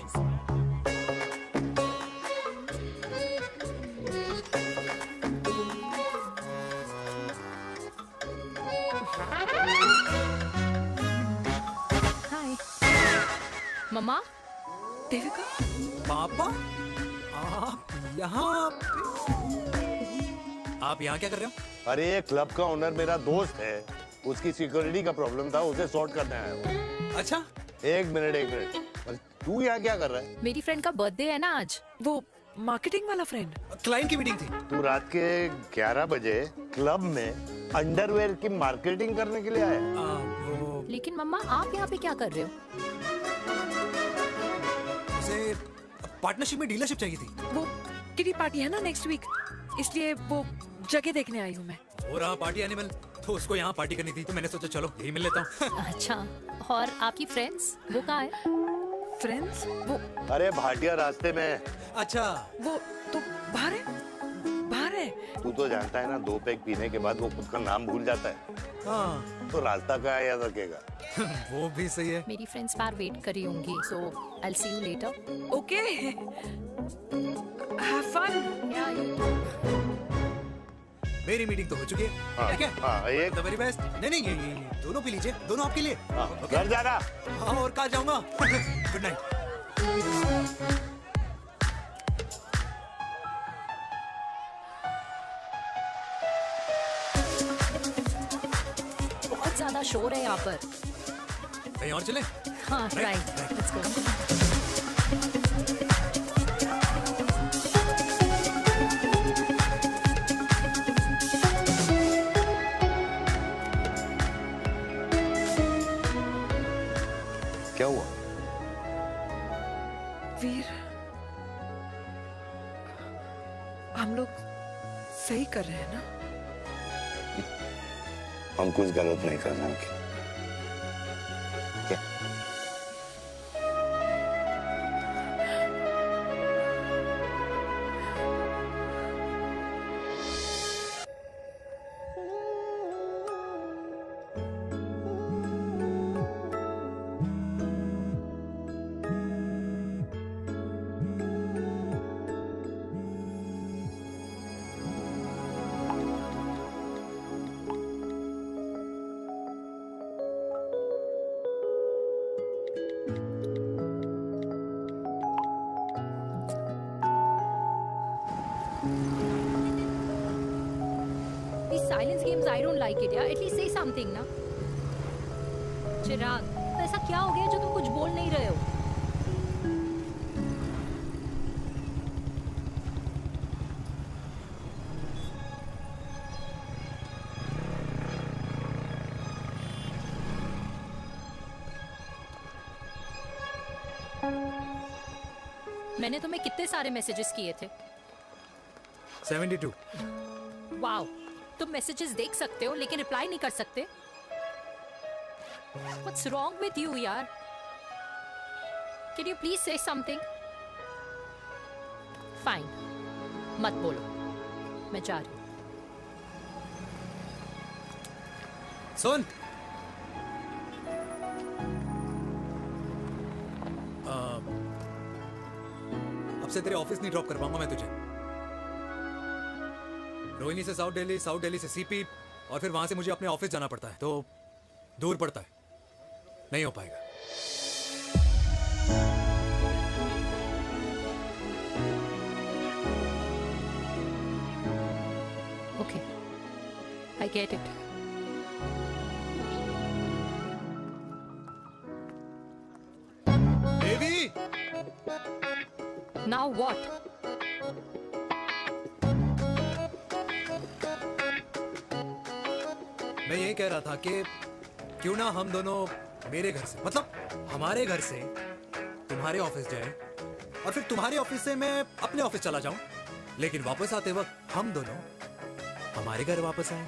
हाय मम्मा। देविका, पापा, आप यहाँ क्या कर रहे हो? अरे ये क्लब का ओनर मेरा दोस्त है, उसकी सिक्योरिटी का प्रॉब्लम था, उसे सॉर्ट करने आया हूँ। अच्छा, एक मिनट। अरे तू यहाँ क्या कर रहा है? मेरी फ्रेंड का बर्थडे है ना आज। वो मार्केटिंग वाला फ्रेंड। क्लाइंट की मीटिंग थी। तू रात के 11 बजे क्लब में अंडरवेयर की मार्केटिंग करने के लिए आया? लेकिन मम्मा, आप यहाँ पे क्या कर रहे हो? उसे पार्टनरशिप में डीलरशिप चाहिए थी। वो किटी पार्टी है ना नेक्स्ट वीक, इसलिए वो जगह देखने आई हूँ मैं। हो रहा पार्टी एनिमल, तो उसको यहाँ पार्टी करनी थी, तो मैंने सोचा चलो यही मिल लेता हूँ। अच्छा, और आपकी फ्रेंड्स वो कहाँ है? फ्रेंड्स वो, अरे भाटिया रास्ते में। अच्छा, वो तो बाहर है। तू तो जानता है ना, 2 पैक पीने के बाद वो खुद का नाम भूल जाता है। हाँ। तो रास्ता कहाँ याद रखेगा? वो भी सही है। मेरी फ्रेंड्स बाहर वेट कर रही होंगी, so I'll see you later. Okay. Have fun. Yeah, you too. मेरी मीटिंग तो हो चुकी है। हाँ, ठीक है? हाँ, एक द वेरी बेस्ट। नहीं ये दोनों पी लीजिए, दोनों आपके लिए। घर जाना। हाँ, और कल जाऊंगा। Good night. बहुत ज्यादा शोर है यहाँ पर। कहीं और चले? हाँ, राइट, लेट्स गो। क्या हुआ? वीर, हम लोग सही कर रहे हैं ना? हम कुछ गलत नहीं कर रहे हैं। क्या? These silence games, I don't like it, यार. At least say something, ना. चिराग, तो ऐसा क्या हो गया जो तुम कुछ बोल नहीं रहे हो? मैंने तुम्हें कितने सारे मैसेजेस किए थे? 72। वाओ, तुम मैसेजेस देख सकते हो लेकिन रिप्लाई नहीं कर सकते? What's wrong with you, यार? Can you please say something? Fine, मत बोलो, मैं जा रही हूँ। सुन, अब से तेरे ऑफिस नहीं ड्रॉप कर पाऊंगा मैं तुझे। रोहिणी से साउथ दिल्ली से सीपी, और फिर वहां से मुझे अपने ऑफिस जाना पड़ता है, तो दूर पड़ता है, नहीं हो पाएगा। Okay, I get it. Devi! Now what? मैं ये कह रहा था कि क्यों ना हम दोनों मेरे घर से, मतलब हमारे घर से तुम्हारे ऑफिस जाएं, और फिर तुम्हारे ऑफिस से मैं अपने ऑफिस चला जाऊं, लेकिन वापस आते वक्त हम दोनों हमारे घर वापस आए।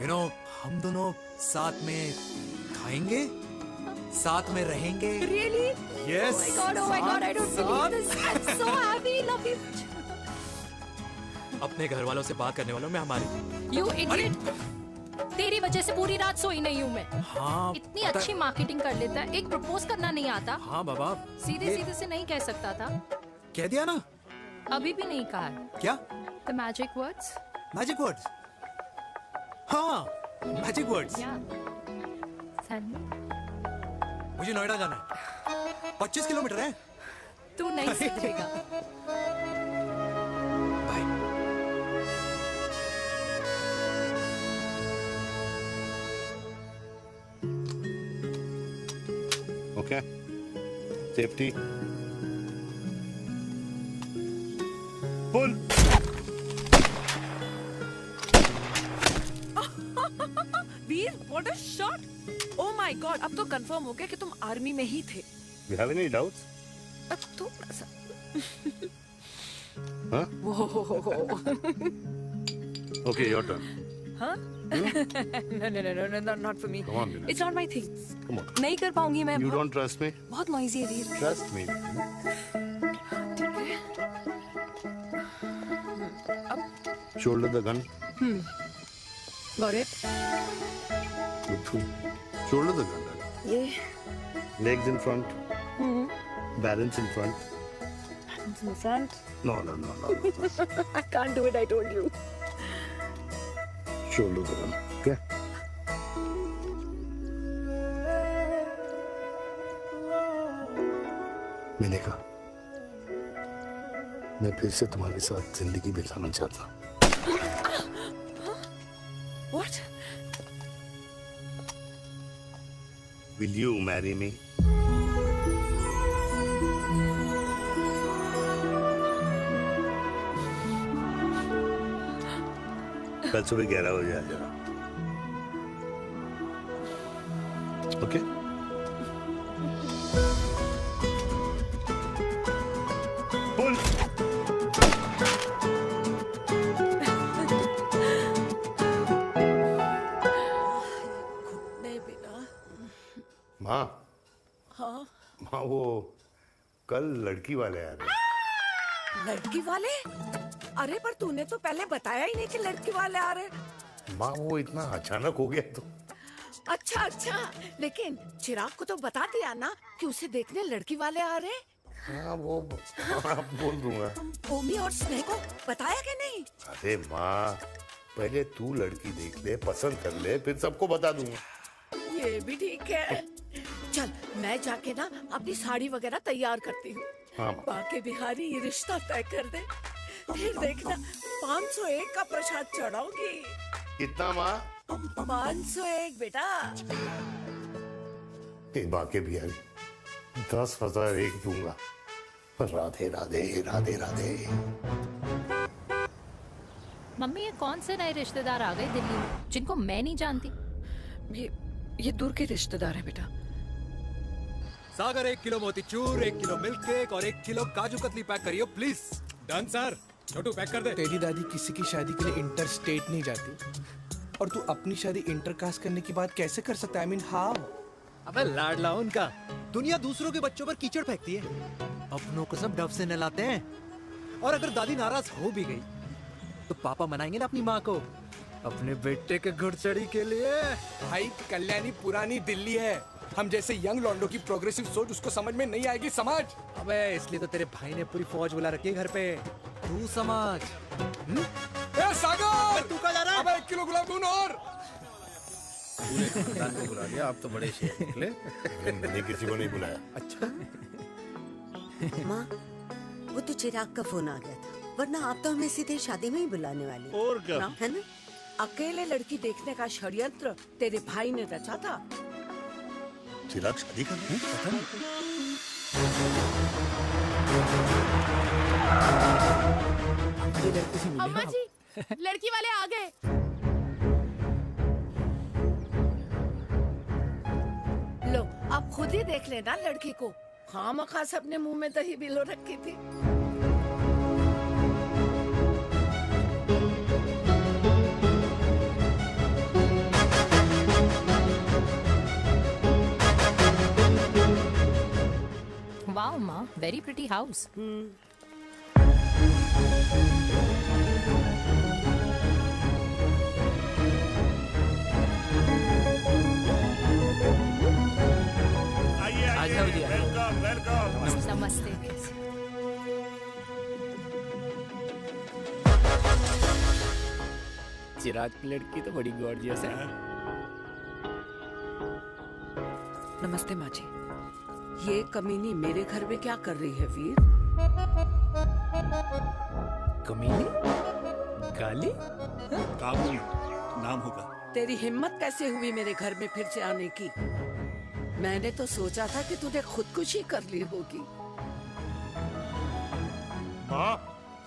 यू नो, हम दोनों साथ में खाएंगे, साथ में रहेंगे। Really? Yes. Oh my God, I don't believe this. I'm so happy, love you. अपने घर वालों से बात करने वालों में हमारी। You idiot. तेरी वजह से पूरी रात सोई नहीं हूँ मैं। हाँ, इतनी अच्छी मार्केटिंग कर लेता है, एक प्रपोज करना नहीं आता। हाँ बाबा, सीधे से नहीं कह सकता था। कह दिया ना। अभी भी नहीं कहा है। क्या? The magic words. Magic words? हाँ, मैजिक वर्ड्स। मुझे नोएडा जाना है, 25 किलोमीटर है। तू नहीं समझेगा। Okay. Safety. Pull. Veer, what a shot! Oh my God, अब तो कंफर्म हो गया कि तुम आर्मी में ही थे। You have any doubts? अब थोड़ा सा। Huh? Okay, your turn. हाँ? No, not for me. Come on, Vinay. It's not my thing. Come on. नहीं कर पाऊंगी मैं। You don't trust me? बहुत noisy है वीर। Trust me. Shoulder the gun. Got it. Shoulder the gun. ये। Legs in front. Balance in front. In front. No. I can't do it, I told you. Shoulder down. Okay. मैंने कहा मैं फिर से तुम्हारे साथ जिंदगी बिताना चाहता हूँ। What? Will you marry me? कल सुबह 11 बजे आ जाना। ओके? माँ हाँ माँ वो कल लड़की वाले आ रहे। लड़की वाले? अरे पर तूने तो पहले बताया ही नहीं कि लड़की वाले आ रहे। माँ वो इतना अचानक हो गया तो। अच्छा लेकिन चिराग को तो बता दिया ना कि उसे देखने लड़की वाले आ रहे। हाँ वो बोल दूंगा। ओमी और स्नेह को बताया कि नहीं? अरे माँ पहले तू लड़की देख ले, पसंद कर ले, फिर सबको बता दूंगा। ये भी ठीक है। चल मैं जाके ना अपनी साड़ी वगैरह तैयार करती हूँ। हाँ। बाकी बिहारी ये रिश्ता तय कर दे, फिर देखना 501 का प्रसाद चढ़ाऊंगी। कितना माँ? 501 बेटा। बाकी बिहारी 10,001 दूंगा। राधे राधे राधे राधे। मम्मी ये कौन से नए रिश्तेदार आ गए दिल्ली में जिनको मैं नहीं जानती? ये दूर के रिश्तेदार हैं बेटा। Sagar 1 kilo motichoor, 1 kilo milk cake और 1 किलो काजू कतली पैक करियो please. Done sir. Chhotu pack कर दे। तेरी दादी किसी की शादी के लिए इंटर स्टेट नहीं जाती और तू अपनी शादी इंटर कास्ट करने की बात कैसे कर सकता है? I mean how? अबे लाडला उनका। दुनिया दूसरों के बच्चों पर कीचड़ फेंकती है, अपनों को सब डब से नहलाते हैं। और अगर दादी नाराज हो भी गई तो पापा मनाएंगे ना अपनी माँ को अपने बेटे के घुड़चढ़ी के लिए। भाई कल्याणी पुरानी दिल्ली है, हम जैसे यंग लॉन्डो की प्रोग्रेसिव सोच उसको समझ में नहीं आएगी। समझ? अबे इसलिए तो तेरे भाई ने पूरी फौज बुला रखी है घर पे, तू समझ। ए सागर तू कहाँ जा रहा है? अबे 1 किलो गुलाब जामुन और। पूरे खानदान को बुला लिया, आप तो बड़े शेर निकले। मैंने किसी को नहीं बुलाया। अच्छा माँ वो तो चिराग का फोन आ गया था, वरना आप तो हमें सीधे शादी में ही बुलाने वाले। और क्या? है ना? अकेले लड़की देखने का षड्यंत्र तेरे भाई ने रचा था। चिराग शादी कर रहे हैं? पता नहीं। अम्मा जी लड़की वाले आ गए। लो अब खुद ही देख लेना लड़की को। खामखा से अपने मुंह में दही बिलो रखी थी। वाओ माँ, वेरी प्रिटी हाउस। नमस्ते। चिराग की लड़की तो बड़ी गॉर्जियस है। नमस्ते माँ जी। ये कमीनी मेरे घर में क्या कर रही है वीर? कमीनी? गाली? काबुल नाम होगा। तेरी हिम्मत कैसे हुई मेरे घर में फिर से आने की? मैंने तो सोचा था कि तूने खुदकुशी कर ली होगी। माँ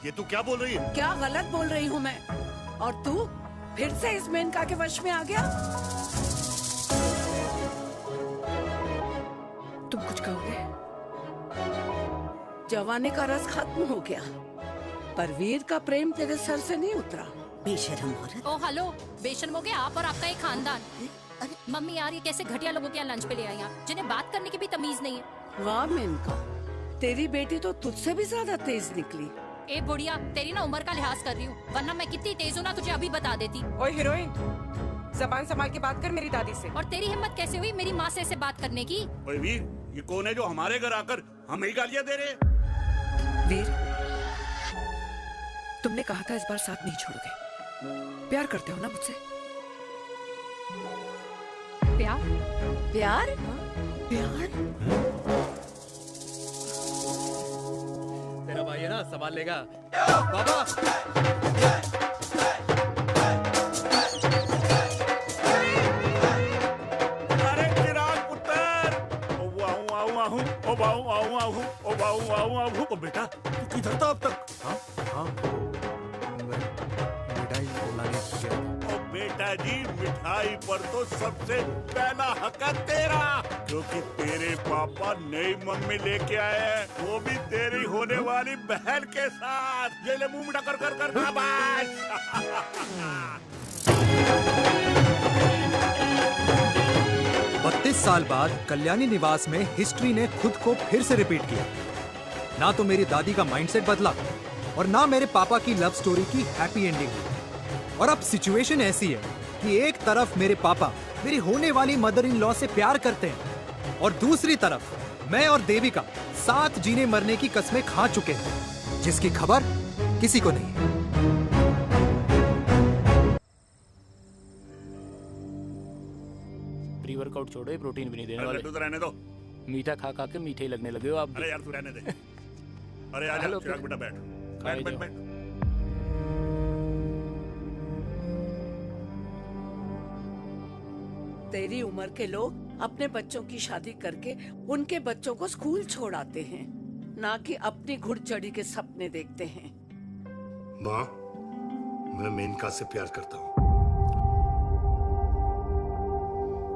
ये तू क्या बोल रही है? क्या गलत बोल रही हूँ मैं? और तू फिर से इस मेनका के वश में आ गया? तुम कुछ कहोगे? जवानी का रस खत्म हो गया, पर वीर का प्रेम तेरे सर से नहीं उतरा। बेशरम औरत। ओ हेलो, बेशर्म हो गए आप और आपका एक खानदान। मम्मी यार ये कैसे घटिया लोगों के यहाँ लंच पे ले आई आप, जिन्हें बात करने की भी तमीज नहीं है। वाह मेनका, तेरी बेटी तो तुझसे भी ज्यादा तेज निकली। ए बुढ़िया, तेरी ना उम्र का लिहाज कर रही हूँ, वरना मैं कितनी तेज हूँ ना तुझे अभी बता देती। ओए हीरोइन, जबान संभाल के बात कर मेरी दादी से। और तेरी हिम्मत कैसे हुई मेरी माँ से ऐसे बात करने की? ओए वीर, ये कौन है जो हमारे घर आकर हमें ही गालियाँ दे रहे हैं? वीर, तुमने कहा था इस बार साथ नहीं छोड़ोगे। प्यार करते हो ना मुझसे? प्यार? प्यार? प्यार? तेरा भाई है ना, संभाल लेगा। बाबा अरे चिराग पुत्र, ओ बेटा, तू किधर था अब तक? मिठाई लाने गया था। ओ बेटा जी, मिठाई पर तो सबसे पहला हक है तेरा, क्योंकि तेरे पापा नई मम्मी लेके आए हैं, वो भी तेरी होने वाली बहन के साथ। ये ले मुंह मीठा कर कर कर शाबाश। 32 साल बाद कल्याणी निवास में हिस्ट्री ने खुद को फिर से रिपीट किया। ना तो मेरी दादी का माइंडसेट बदला और ना मेरे पापा की लव स्टोरी की हैप्पी एंडिंग हुई। और अब सिचुएशन ऐसी है कि एक तरफ मेरे पापा मेरी होने वाली मदर इन लॉ से प्यार करते हैं और दूसरी तरफ मैं और देविका साथ जीने मरने की कस्में खा चुके हैं, जिसकी खबर किसी को नहीं है। प्री वर्कआउट छोड़ो, प्रोटीन भी नहीं देने वाले। लड्डू तो रहने दो। मीठा खा खा के मीठे ही लगने लगे हो आप। अरे यार तू रहने दे। अरे आजा चिराग बेटा, बैठ बैठ बैठ बैठ। तेरी उम्र के लोग अपने बच्चों की शादी करके उनके बच्चों को स्कूल छोड़ाते हैं, ना कि अपनी घुड़चढ़ी के सपने देखते हैं। माँ, मैं मेनका से प्यार करता हूँ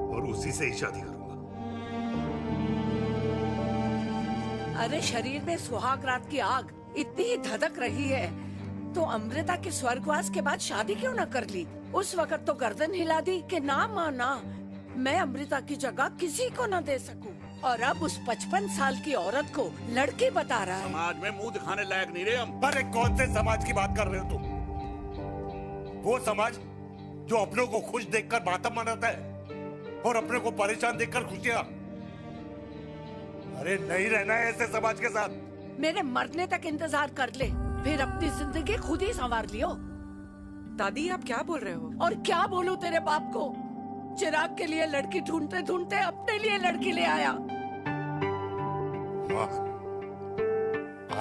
और उसी से ही शादी करूंगा। अरे शरीर में सुहाग रात की आग इतनी ही धधक रही है तो अमृता के स्वर्गवास के बाद शादी क्यों न कर ली? उस वक्त तो गर्दन हिला दी कि ना माना, मैं अमृता की जगह किसी को न दे सकूं। और अब उस 55 साल की औरत को लड़की बता रहा है। समाज में मुंह दिखाने लायक नहीं रहे हम। अरे कौन से समाज की बात कर रहे हो तुम? वो समाज जो अपनों को खुश देखकर मातम मनाता है और अपने को परेशान देखकर खुशियां। अरे नहीं रहना है ऐसे समाज के साथ। मेरे मरने तक इंतजार कर ले, फिर अपनी जिंदगी खुद ही संवार लियो। दादी आप क्या बोल रहे हो? और क्या बोलूं तेरे बाप को? चिराग के लिए लड़की ढूंढते ढूंढते अपने लिए लड़की ले आया। माँ,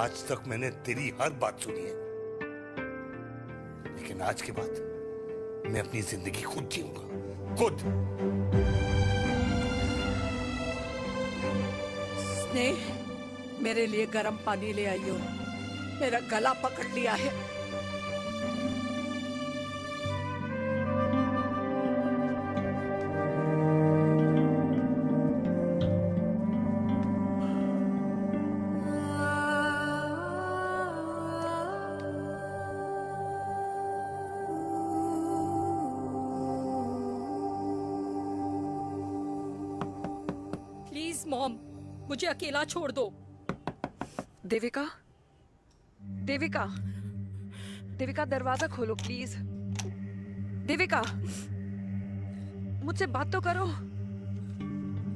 आज तक मैंने तेरी हर बात सुनी है, लेकिन आज के बाद मैं अपनी जिंदगी खुद जीऊंगा, खुद। स्नेह, मेरे लिए गर्म पानी ले आइयो, मेरा गला पकड़ लिया है। प्लीज मॉम, मुझे अकेला छोड़ दो। देविका, देविका, देविका दरवाजा खोलो प्लीज। देविका, मुझसे बात तो करो।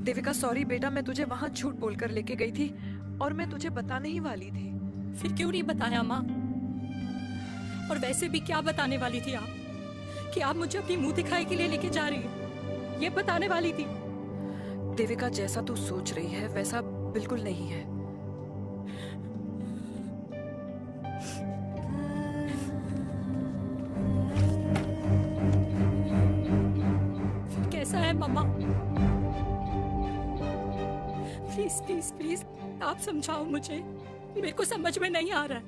देविका सॉरी बेटा, मैं तुझे वहां झूठ बोलकर लेके गई थी और मैं तुझे बताने ही वाली थी। फिर क्यों नहीं बताया माँ? और वैसे भी क्या बताने वाली थी आप? कि आप मुझे अपनी मुंह दिखाई के लिए लेके जा रही है, ये बताने वाली थी। देविका, जैसा तू सोच रही है वैसा बिल्कुल नहीं है। फिर कैसा है मम्मा? प्लीज प्लीज प्लीज आप समझाओ मुझे, मेरे को समझ में नहीं आ रहा है।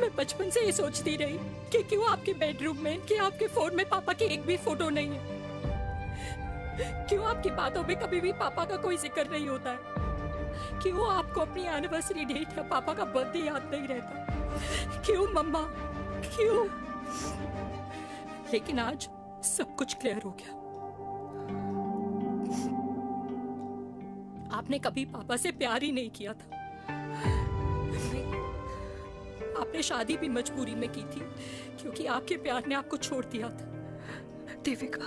मैं बचपन से ये सोचती रही कि क्यों आपके बेडरूम में, कि आपके फोन में पापा की एक भी फोटो नहीं है, क्यों आपकी बातों में कभी भी पापा का कोई जिक्र नहीं होता है, क्यों आपको अपनी एनिवर्सरी डेट या पापा का बर्थडे याद नहीं रहता, क्यों मम्मा, क्यों? लेकिन आज सब कुछ क्लियर हो गया। आपने कभी पापा से प्यार ही नहीं किया था। आपने शादी भी मजबूरी में की थी क्योंकि आपके प्यार ने आपको छोड़ दिया था। देविका,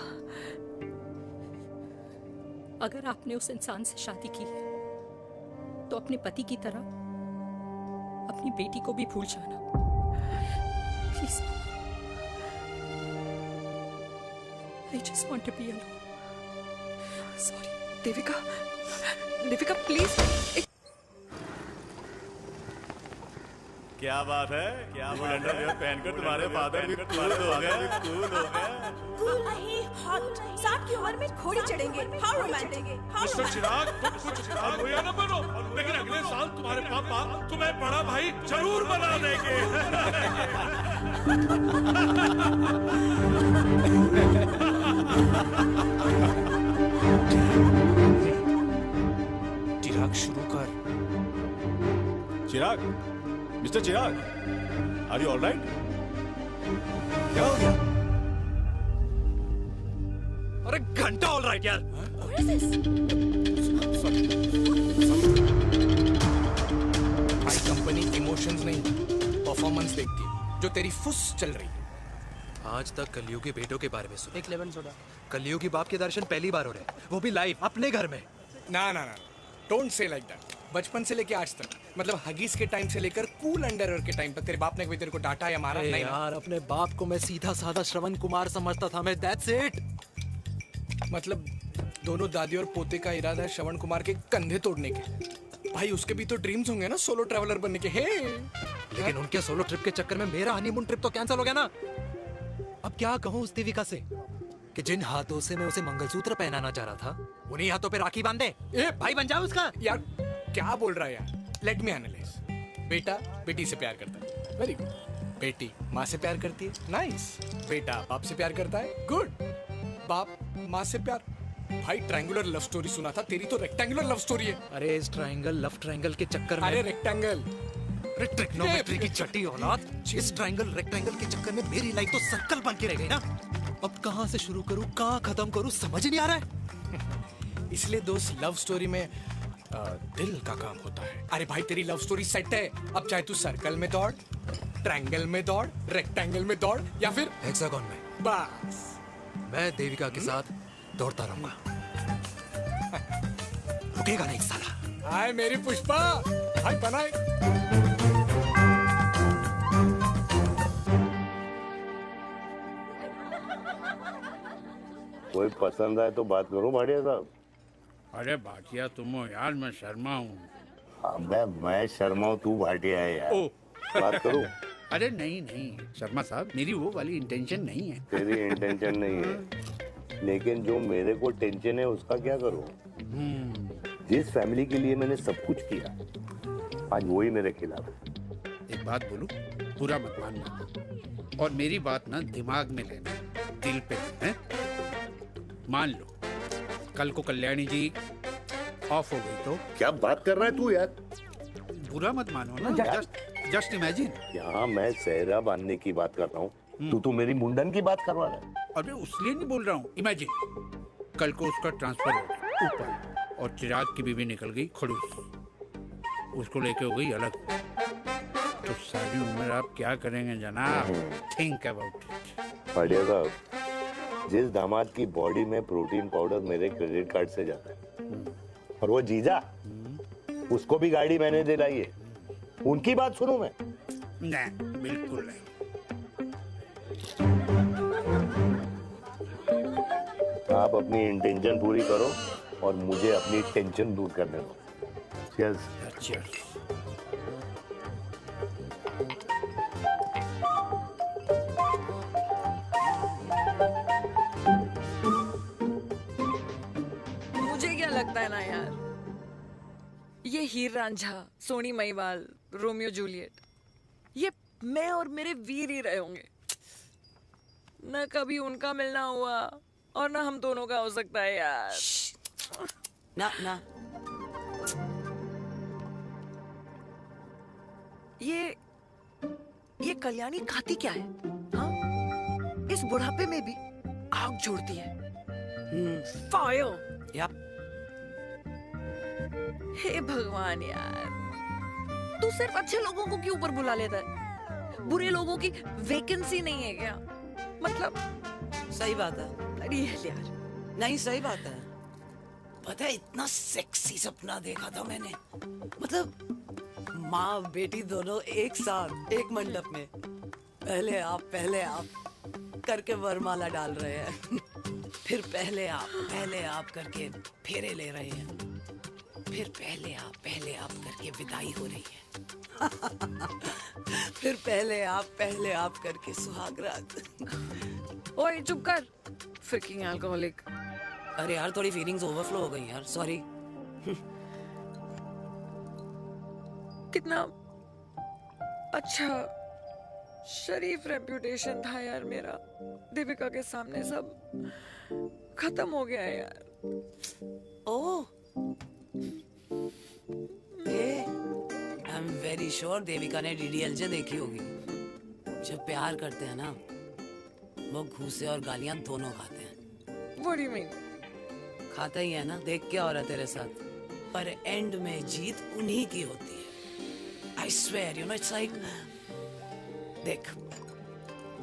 अगर आपने उस इंसान से शादी की है तो अपने पति की तरह अपनी बेटी को भी भूल जाना please. I just want to be alone. Sorry, Devika, Devika please. क्या बात है, क्या अंडरवियर पहनकर तुम्हारे फादर भी कूल हो गए, कूल हो गए। साहब की उम्र में घोड़े चढ़ेंगे, हाउ रोमांटिक। मिस्टर चिराग, तुम कुछ हुआ ना बनो, लेकिन अगले साल तुम्हारे पापा तुम्हें बड़ा भाई जरूर बना देंगे। चिराग शुरू कर। Chirag, mister Chirag, are you alright? क्या हो गया? अरे घंटा ऑलराइट यार। भाई कंपनी इमोशंस नहीं परफॉर्मेंस देखती है, जो तेरी फुस चल रही है। आज तक कलयुगी बेटों के बारे में सुना। एक लेमन सोडा। कलयुगी बाप के दर्शन पहली बार हो रहे हैं, वो भी लाइव अपने घर में। ना ना ना, डोंट से लाइक दैट। बचपन से लेके आज तक, मतलब हगीज के टाइम से लेकर कूल अंडरवेयर के टाइम तक तेरे बाप ने कभी तेरे को डांटा या मारा? नहीं यार, अपने बाप को मैं सीधा साधा श्रवण कुमार समझता था मैं, दैट्स इट। मतलब दोनों दादी और पोते का इरादा है श्रवण कुमार के कंधे तोड़ने के। भाई उसके भी तो ड्रीम्स होंगे ना सोलो ट्रैवलर बनने के। हे लेकिन उनके सोलो ट्रिप के चक्कर में मेरा हनीमून ट्रिप तो कैंसिल हो गया ना। अब क्या कहूँ उस देविका से कि जिन हाथों से मैं उसे मंगलसूत्र पहनाना चाह रहा था, उन्हीं हाथों पे राखी बांध दे। भाई बन जाओ उसका। यार क्या बोल रहा है यार? Let me analyse. बेटा बेटी से प्यार करता है, वेरी गुड। बेटी माँ से प्यार करती है, नाइस। बेटा बाप से प्यार करता है, गुड। बाप माँ से प्यार। भाई ट्रायंगुलर लव स्टोरी सुना था, तेरी तो रेक्टेंगुलर लव स्टोरी है। अरे इस ट्रायंगल लव ट्रायंगल के चक्कर में, अरे रेक्टेंगल, अरे ट्रिग्नोमेट्री की छठी औलाद, इस ट्रायंगल रेक्टेंगल के चक्कर में मेरी लाइफ तो सर्कल बन के रह गई ना। अब कहाँ से शुरू करूँ, कहाँ खत्म करूँ, समझ ही नहीं आ रहा है। इसलिए दोस्त लव स्टोरी में दिल का काम होता है। अरे भाई तेरी लव स्टोरी सेट है, अब चाहे तू सर्कल में दौड़, ट्रायंगल में दौड़, रेक्टेंगल में दौड़ या फिर हेक्सागन में, बस मैं देविका के साथ दौड़ता रहूंगा। रुकेगा नहीं साला। हाय मेरी पुष्पा, हाय बनाए। कोई पसंद आए तो बात करो भाटिया साहब। अरे भाटिया तुम हो यार, मैं शर्मा हूँ। अबे मैं शर्मा हूँ, तू भाटिया है यार। बात करो। अरे नहीं नहीं शर्मा साहब, मेरी वो वाली इंटेंशन नहीं है। तेरी इंटेंशन नहीं है, लेकिन जो मेरे को टेंशन है उसका क्या करूँ? जिस फैमिली के लिए मैंने सब कुछ किया, आज वही मेरे खिलाफ है। एक बात बोलूं, बुरा मत मानना, और मेरी बात ना दिमाग में लेना, दिल पे है। मान लो कल को कल्याणी जी ऑफ हो गई तो? क्या बात कर रहा है तू यार? बुरा मत मानो ना, जस्ट इमेजिन। यहाँ मैं सेहरा बांधने की बात कर रहा हूँ, तू मेरी मुंडन की बात करवा रहा है। अरे उसलिए नहीं बोल रहा हूँ, इमेजिन कल को उसका ट्रांसफर हो गया ऊपर और चिराग की बीवी निकल गई खड़ूस, उसको लेके हो गई अलग, तो सारी उम्र आप क्या करेंगे जनाब? Think about it. भाटिया साहब, जिस दामाद की बॉडी में प्रोटीन पाउडर मेरे क्रेडिट कार्ड से जाता है, और वो जीजा, उसको भी गाड़ी मैंने दिलाई है, उनकी बात सुनूं मैं? नहीं, बिल्कुल नहीं। आप अपनी इंटेंशन पूरी करो और मुझे अपनी टेंशन दूर करने दो। Cheers. Cheers. मुझे क्या लगता है ना यार, ये हीर रांझा, सोनी महिवाल, रोमियो जूलियट, ये मैं और मेरे वीर ही रहे होंगे। न कभी उनका मिलना हुआ और ना हम दोनों का हो सकता है यार। ना ना, ये कल्याणी खाती क्या है? हाँ? इस बुढ़ापे में भी आग जोड़ती है। फायर। या हे भगवान यार, तू सिर्फ अच्छे लोगों को क्यों ऊपर बुला लेता है? बुरे लोगों की वैकेंसी नहीं है क्या? मतलब सही बात है। अरे यार, नहीं सही बात है। पता है इतना सेक्सी सपना देखा था मैंने, मतलब माँ बेटी दोनों एक साथ एक मंडप में पहले आप करके वरमाला डाल रहे हैं। फिर पहले आप करके फेरे ले रहे हैं। फिर पहले आप करके विदाई हो रही है। फिर पहले आप करके सुहागरात। ओए चुप कर, फ्रिकिंग अल्कोहलिक। अरे यार थोड़ी फीलिंग्स ओवरफ्लो हो गई यार, सॉरी। कितना अच्छा शरीफ रेप्यूटेशन था यार मेरा, दीपिका के सामने सब खत्म हो गया है यार। Oh, I am very sure Devika ने DDLJ देखी होगी। जब प्यार करते हैं ना, वो घूसे और गालियां दोनों खाते हैं। What do you mean? खाता ही है ना, देख क्या हो रहा है तेरे साथ। पर एंड में जीत उन्हीं की होती है। I swear, you know, it's like, देख,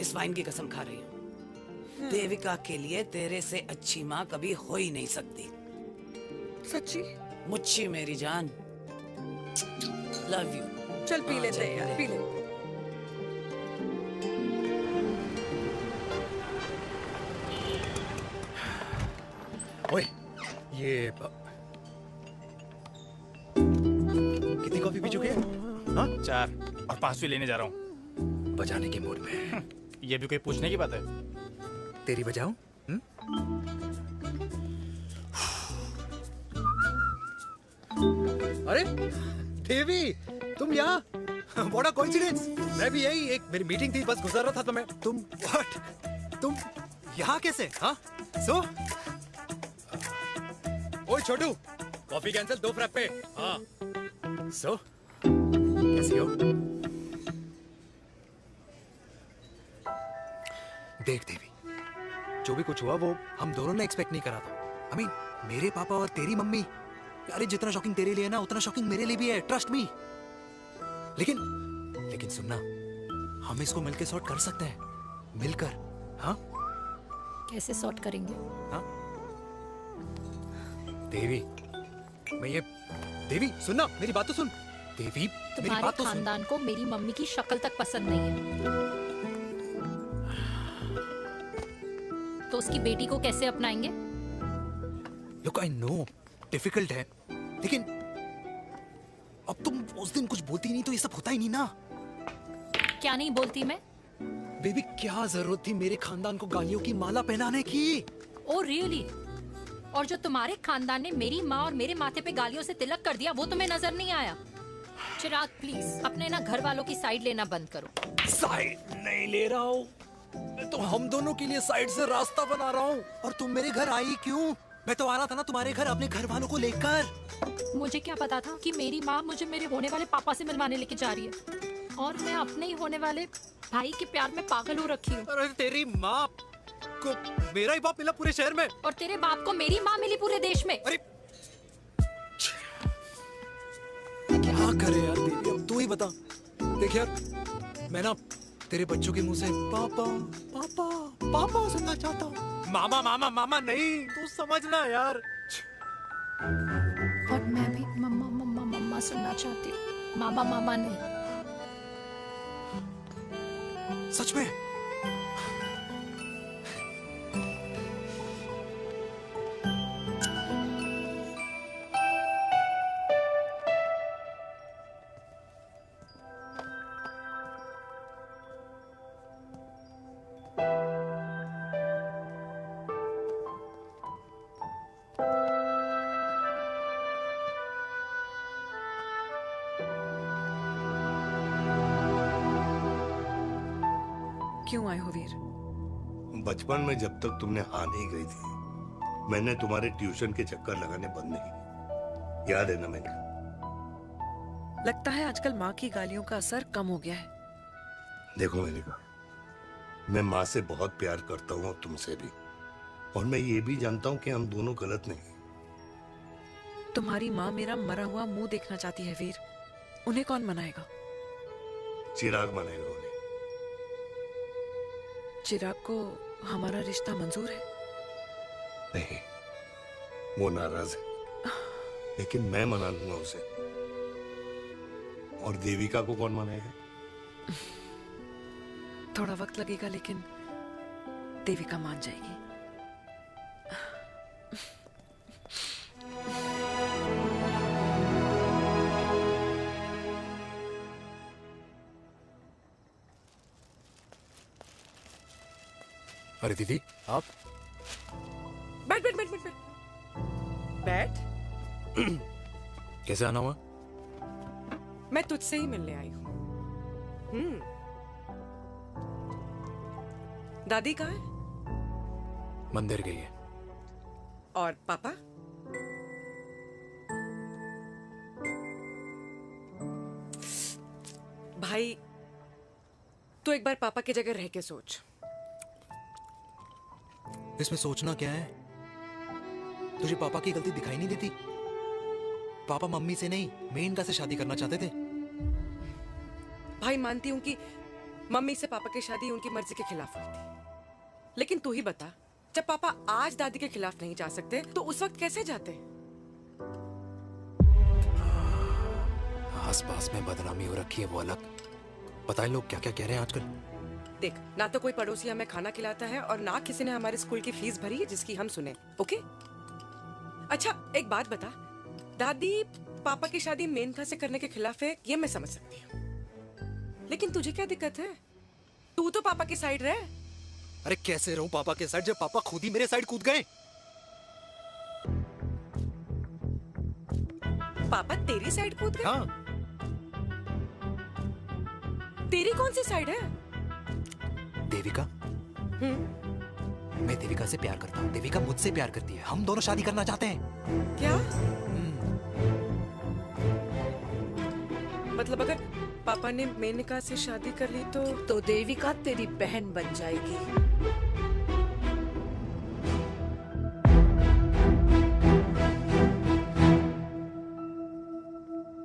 इस वाइन की कसम खा रही हूँ। देविका के लिए तेरे से अच्छी माँ कभी हो ही नहीं सकती। सच्ची? मुच्छी मेरी जान। Love you. चल पी लेते हैं यार, पी ले। ओए, ये कितनी कॉफी पी चुके हैं? हाँ? 4 और 5वीं लेने जा रहा हूँ। बजाने के मूड में। ये भी कोई पूछने की बात है? तेरी बजाऊं? अरे देवी, तुम यहाँ? What a coincidence! मैं भी यही, एक मेरी मीटिंग थी, बस गुजर रहा था तो मैं। तुम यहाँ कैसे? हाँ? सो? ओए छोटू, कॉफी कैंसिल, 2 फ्रैप्पे। हाँ। सो? कैसी हो? देख देवी, जो भी कुछ हुआ वो हम दोनों ने एक्सपेक्ट नहीं करा था। I mean, मेरे पापा और तेरी मम्मी, अरे जितना शॉकिंग तेरे लिए ना, उतना शॉकिंग मेरे लिए भी है, ट्रस्ट मी। लेकिन सुनना, हम इसको मिलकर सॉर्ट कर सकते हैं, मिलकर। हाँ? कैसे सॉर्ट करेंगे? हाँ? देवी, देवी सुनना, मेरी बात तो सुन। देवी, मेरी बात तो सुन। खानदान को मेरी मम्मी की शक्ल तक पसंद नहीं है, तो उसकी बेटी को कैसे अपनाएंगे? Look, I know, डिफिकल्ट है, लेकिन अब तुम उस दिन कुछ बोलती नहीं तो ये सब होता ही नहीं ना। क्या नहीं बोलती मैं? बेबी, क्या जरूरत थी मेरे खानदान को गालियों की माला पहनाने की? Oh really? और जो तुम्हारे खानदान ने मेरी माँ और मेरे माथे पे गालियों से तिलक कर दिया, वो तुम्हें नजर नहीं आया? चिराग प्लीज अपने ना घर वालों की साइड लेना बंद करो। साइड नहीं ले रहा हूँ, मैं तो हम दोनों के लिए साइड से रास्ता बना रहा हूँ। और तुम मेरे घर आई क्यों? मैं तो आ रहा था ना तुम्हारे घर अपने घर वालों को लेकर। मुझे क्या पता था कि मेरी माँ मुझे मेरे होने वाले पापा से मिलवाने लेके जा रही है, और मैं अपने ही होने वाले भाई के प्यार में पागल हो रखी हूँ। अरे तेरी माँ को मेरा ही बाप मिला पूरे शहर में, और तेरे बाप को मेरी माँ मिली पूरे देश में। अरे क्या करे यार देवी, अब तू ही बता। देख यार, मैं ना तेरे बच्चों के मुंह से पापा पापा पापा सुनना चाहता हूँ। मामा मामा मामा नहीं, तू समझना यार। और मैं भी मम्मा मम्मा मम्मा सुनना चाहती हूँ, मामा मामा नहीं। सच में? क्यों आए हो वीर? बचपन में जब तक तुमने हाँ नहीं गई थी, मैंने तुम्हारे ट्यूशन के चक्कर लगाने बंद नहीं किए। याद है ना मैंने? लगता है आजकल माँ की गालियों का असर कम हो गया है। देखो मैंने कहा, मैं माँ से बहुत प्यार करता हूँ और तुमसे भी, और मैं ये भी जानता हूँ कि हम दोनों गलत नहीं। तुम्हारी माँ मेरा मरा हुआ मुंह देखना चाहती है वीर, उन्हें कौन मनाएगा? चिराग मनाएगा उन्हें। चिराग को हमारा रिश्ता मंजूर है? नहीं, वो नाराज है, लेकिन मैं मना लूंगा उसे। और देविका को कौन मानेगा? थोड़ा वक्त लगेगा लेकिन देविका मान जाएगी। अरे दीदी आप बैठ बैठ बैठ बैठ बैठ। कैसे आना हुआ? मैं तुझसे ही मिलने आई हूँ। दादी कहाँ है? मंदिर गई है। और पापा? भाई तू एक बार पापा की जगह रह के सोच। इसमें सोचना क्या है? तुझे पापा की गलती दिखाई नहीं देती? पापा मम्मी से नहीं मेनका से शादी करना चाहते थे। भाई मानती हूं कि मम्मी से पापा की शादी उनकी मर्जी के खिलाफ हुई थी, लेकिन तू ही बता, जब पापा आज दादी के खिलाफ नहीं जा सकते तो उस वक्त कैसे जाते? आस पास में बदनामी हो रखी है वो अलग। पता है लोग क्या क्या कह रहे हैं आजकल? देख, ना तो कोई पड़ोसी हमें खाना खिलाता है और ना किसी ने हमारे स्कूल की फीस भरी है जिसकी हम सुने। ओके? अच्छा एक बात बता, दादी पापा की शादी मेनका से करने के खिलाफ है, ये मैं समझ सकती हूँ, लेकिन तुझे क्या दिक्कत है? तू तो पापा की साइड रहे। अरे कैसे रहूं पापा के साइड जब पापा खुद ही मेरे साइड कूद गए? पापा तेरी साइड कूद गए? हाँ। तेरी कौन सी साइड है? देविका। मैं देविका से प्यार करता हूँ, देविका मुझसे प्यार करती है, हम दोनों शादी करना चाहते हैं। क्या? मतलब अगर पापा ने मेनका से शादी कर ली तो देविका तेरी बहन बन जाएगी।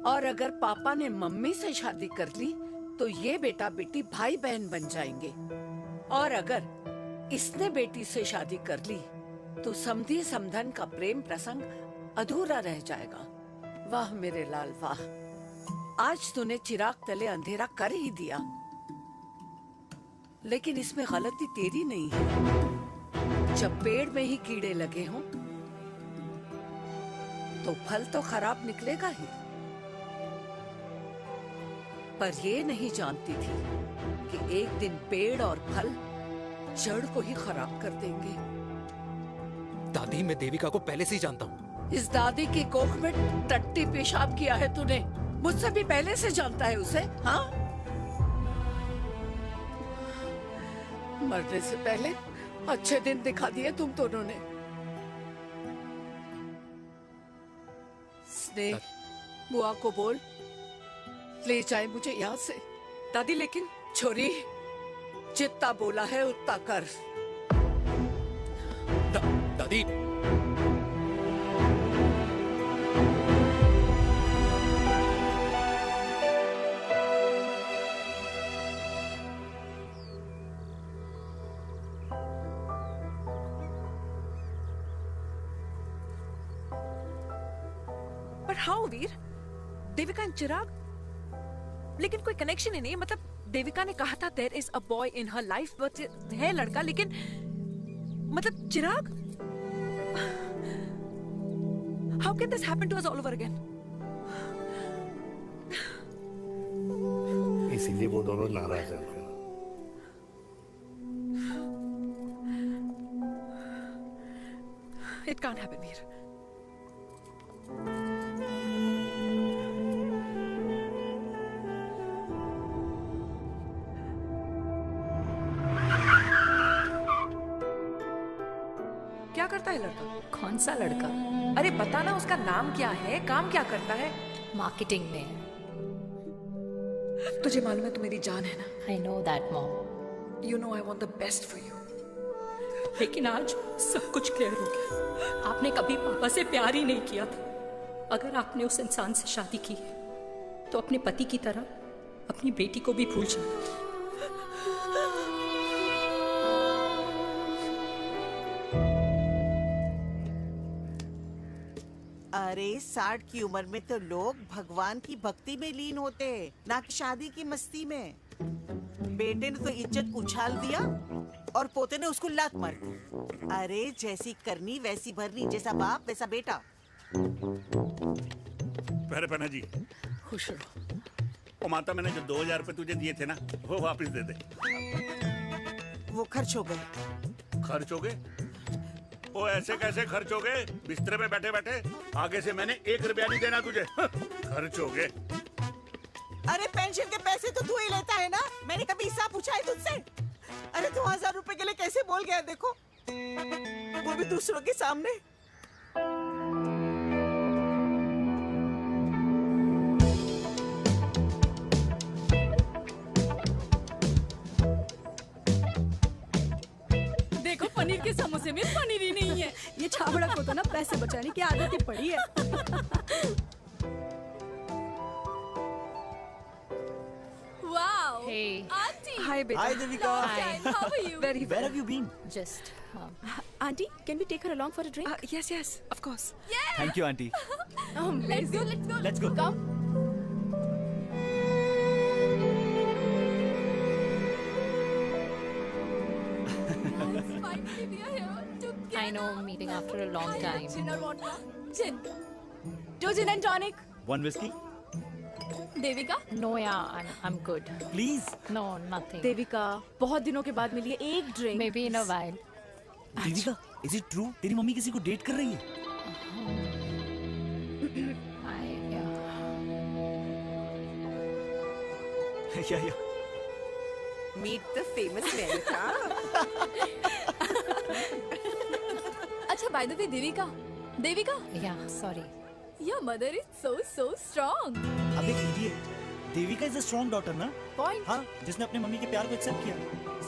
और अगर पापा ने मम्मी से शादी कर ली तो ये बेटा बेटी भाई बहन बन जाएंगे। और अगर इसने बेटी से शादी कर ली तो समधी समधन का प्रेम प्रसंग अधूरा रह जाएगा। वाह मेरे लाल वाह, आज तूने चिराग तले अंधेरा कर ही दिया, लेकिन इसमें गलती तेरी नहीं है। जब पेड़ में ही कीड़े लगे हों तो फल तो खराब निकलेगा ही। पर ये नहीं जानती थी कि एक दिन पेड़ और फल जड़ को ही खराब कर देंगे। दादी मैं देविका को पहले से ही जानता हूँ। इस दादी की कोख में टट्टी पेशाब किया है तूने, मुझसे भी पहले से जानता है उसे। हाँ, मरने से पहले अच्छे दिन दिखा दिए तुम दोनों ने। स्नेह, बुआ को बोल ले जाए मुझे यहाँ से। दादी लेकिन छोरी, जितना बोला है उतना कर। दादी पर हाउ वीर, देविका एंड चिराग, लेकिन कोई कनेक्शन ही नहीं। मतलब देविका ने कहा था there is a boy in her life, but है लड़का, लेकिन मतलब Chirag, how can this happen to us all over again? इसीलिए वो दोनों नाराज हैं। It can't happen Veer. क्या करता है लड़का? कौन सा लड़का? अरे बता ना, उसका नाम क्या है, काम क्या करता है? मार्केटिंग में। तुझे मालूम है तू मेरी जान है ना? I know that mom. You know I want the best for you. लेकिन आज सब कुछ क्लियर हो गया। आपने कभी पापा से प्यार ही नहीं किया था। अगर आपने उस इंसान से शादी की है तो अपने पति की तरह अपनी बेटी को भी भूल जाना। अरे 60 की उम्र में तो लोग भगवान की भक्ति में लीन होते हैं, ना कि शादी की मस्ती में। बेटे ने तो इज्जत उछाल दिया और पोते ने उसको लात मार दी। अरे जैसी करनी वैसी भरनी, जैसा बाप वैसा बेटा। पहले पन्ना जी खुश रहो। ओ माता, मैंने जो 2000 रुपए तुझे दिए थे ना, वो वापस दे दे। वो खर्च हो गए। खर्च हो गए? ओ ऐसे कैसे खर्च हो गए? बिस्तर में बैठे बैठे। आगे से मैंने 1 रुपया नहीं देना तुझे। खर्च हो गए। अरे पेंशन के पैसे तो तू ही लेता है ना, मैंने कभी हिसाब पूछा है तुझसे? अरे 2000 रुपए के लिए कैसे बोल गया देखो, वो भी दूसरों के सामने। देखो पनीर के समोसे में पनीर ही नहीं है। ये छाबड़ा को तो ना पैसे बचाने की आदत ही पड़ी है। Wow. Hey. Auntie. Hi, beta. Hi, Devika. Hi. How are you? Very well. Where have you been? Just. Auntie, can we take her along for a drink? Yes, yes, of course. Yeah. Thank you, auntie. Let's go. Let's go. Let's go. Come. Finally, we are here together. I know, meeting after a long time. Gin or vodka? Gin. 2 gin and tonic. 1 whiskey? Devika? No, yeah, I'm good. Please. No, nothing. Devika, बहुत दिनों के बाद मिली है, एक drink. Maybe in a while. Devika, is it true? तेरी मम्मी किसी को डेट कर रही है? Yeah. Meet the famous America. अच्छा, by the way, Devika? Yeah, sorry. Your mother is so strong. अबे idiot. Devika is a strong daughter ना? Point. हाँ, जिसने अपने मम्मी के प्यार को एक्सेप्ट किया।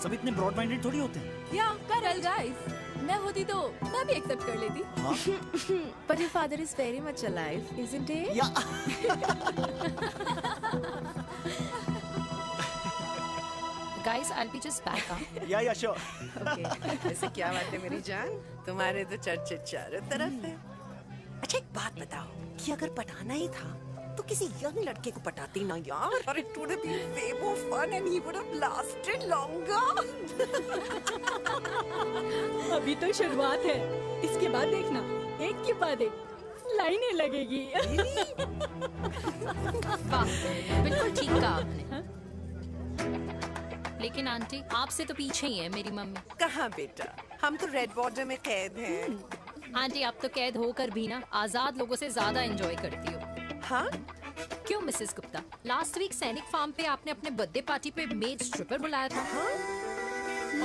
सब इतने ब्रॉड माइंडेड थोड़ी होते हैं। Yeah, correct guys. मैं होती तो मैं भी एक्सेप्ट कर लेती। हाँ? But your father is very much alive, isn't he? Yeah. Guys, I'll be just back. Yeah, sure. Okay. ऐसे क्या बात है मेरी जान? तुम्हारे तो चर्चे चारों तरफ है। अच्छा एक बात बताओ कि अगर पटाना ही था तो किसी यंग लड़के को पटाती ना यार। और it would have been way more fun and he would have lasted longer. अभी तो शुरुआत है, इसके बाद देखना एक के बाद एक लाइनें लगेगी। बिल्कुल ठीक कहा आपने। लेकिन आंटी, आपसे तो पीछे ही है मेरी मम्मी। कहाँ बेटा, हम तो रेड बॉर्डर में कैद हैं। आंटी, आप तो कैद होकर भी ना आजाद लोगों से ज्यादा एंजॉय करती हो। हाँ? क्यों मिसेस गुप्ता, लास्ट वीक सैनिक फार्म पे आपने अपने बर्थडे पार्टी पे मेड स्ट्रिपर बुलाया था। हाँ?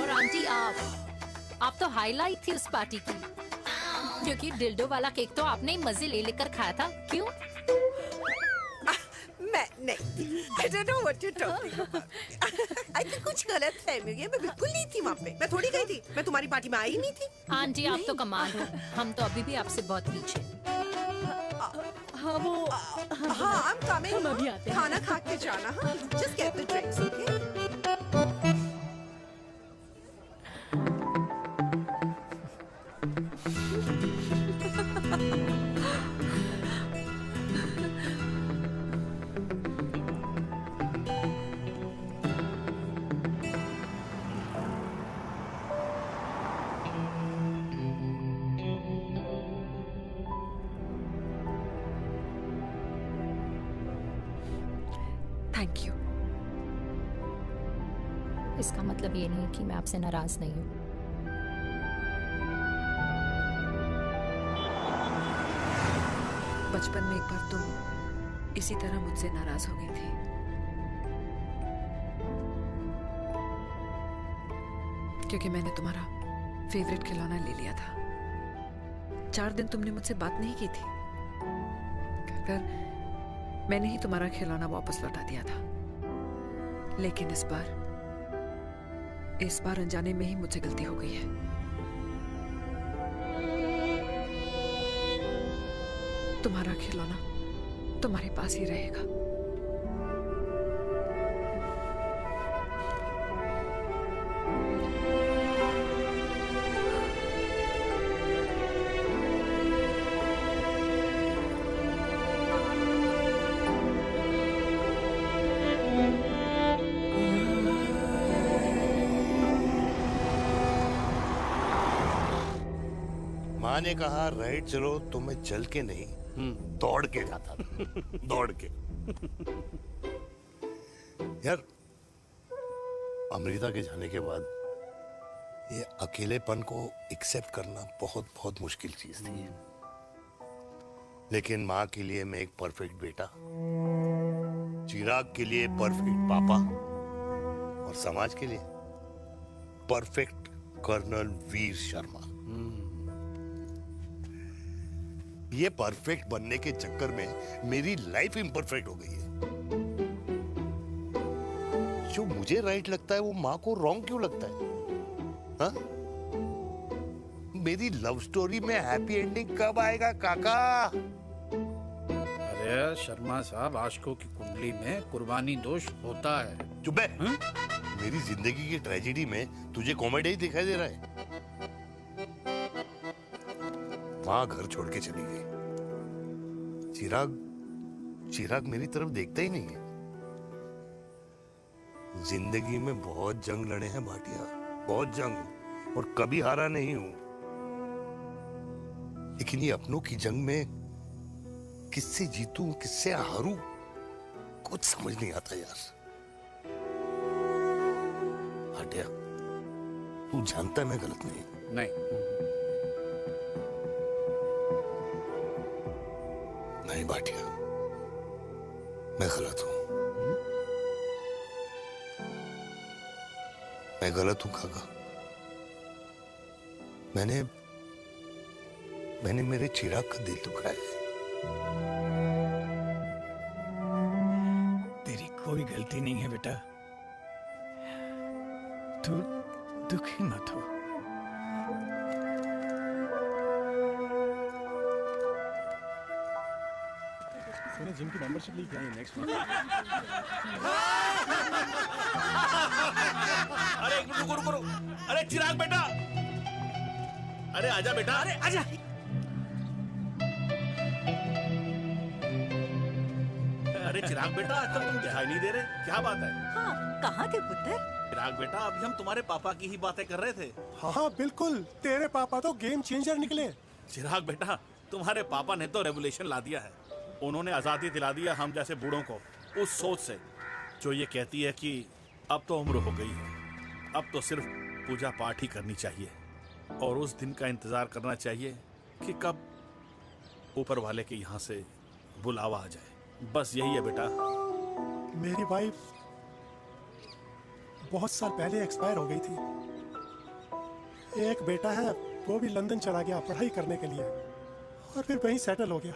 और आंटी आप तो हाईलाइट थी उस पार्टी की, क्योंकि डिल्डो वाला केक तो आपने ही मजे ले लेकर खाया था। क्यों? मैं नहीं, I don't know what you're talking about. I think कुछ गलत फहमी हुई है, मैं बिल्कुल नहीं थी वहाँ पे। मैं थोड़ी गई थी, मैं तुम्हारी पार्टी में आई नहीं थी। आंटी, आप तो कमाल हो, हम तो अभी भी आपसे बहुत पीछे। हाँ वो हाँ, I'm coming. हम अभी आते हैं। खाना खा के जाना। हाँ, just get the drinks, okay? Thank you. इसका मतलब ये नहीं कि मैं आपसे नाराज नहीं हूँ। बचपन में एक बार तुम इसी तरह मुझसे नाराज हो गई थी। क्योंकि मैंने तुम्हारा फेवरेट खिलौना ले लिया था। 4 दिन तुमने मुझसे बात नहीं की थी, फिर मैंने ही तुम्हारा खिलौना वापस लौटा दिया था। लेकिन इस बार अनजाने में ही मुझसे गलती हो गई है। तुम्हारा खिलौना तुम्हारे पास ही रहेगा। माँ ने कहा राइट चलो तो मैं चल के नहीं दौड़ के जाता था। दौड़ के। यार अमृता के जाने के बाद ये अकेलेपन को एक्सेप्ट करना बहुत बहुत मुश्किल चीज थी। लेकिन माँ के लिए मैं एक परफेक्ट बेटा, चिराग के लिए परफेक्ट पापा और समाज के लिए परफेक्ट कर्नल वीर शर्मा। ये परफेक्ट बनने के चक्कर में मेरी लाइफ इम्परफेक्ट हो गई है। जो मुझे राइट लगता है वो माँ को रॉन्ग क्यों लगता है? हाँ? मेरी लव स्टोरी में हैप्पी एंडिंग कब आएगा काका? अरे शर्मा साहब, आशिकों की कुंडली में कुर्बानी दोष होता है। चुप है। मेरी जिंदगी की ट्रेजेडी में तुझे कॉमेडी ही दिखाई दे रहा है। माँ घर छोड़ के चली गई। चिराग मेरी तरफ देखता ही नहीं है। जिंदगी में बहुत जंग लड़े हैं भाटिया, बहुत जंग, और कभी हारा नहीं हूं। लेकिन ये अपनों की जंग में किससे जीतूं किससे हारूं कुछ समझ नहीं आता यार। भाटिया तू जानता है मैं गलत नहीं। नहीं भाटिया, मैं गलत हूं। मैं गलत हूं काका। मैंने मेरे चिराग का दिल दुखाया है। तेरी कोई गलती नहीं है बेटा, तू दुखी मत हो। मैंने जिम की मेंबरशिप ली क्या है नेक्स्ट मंथ? अरे रुको। अरे चिराग बेटा, अरे आजा बेटा, अरे आजा। अरे चिराग बेटा, आजकल तुम दिखाई नहीं दे रहे, क्या बात है? हाँ, कहाँ थे पुत्र? चिराग बेटा, अभी हम तुम्हारे पापा की ही बातें कर रहे थे। हाँ बिल्कुल, तेरे पापा तो गेम चेंजर निकले। चिराग बेटा, तुम्हारे पापा ने तो रेवोल्यूशन ला दिया है। उन्होंने आजादी दिला दिया हम जैसे बूढ़ों को, उस सोच से जो ये कहती है कि अब तो उम्र हो गई है, अब तो सिर्फ पूजा पाठ ही करनी चाहिए और उस दिन का इंतजार करना चाहिए कि कब ऊपर वाले के यहाँ से बुलावा आ जाए। बस यही है बेटा। मेरी वाइफ बहुत साल पहले एक्सपायर हो गई थी। एक बेटा है, वो भी लंदन चला गया पढ़ाई करने के लिए और फिर वहीं सेटल हो गया।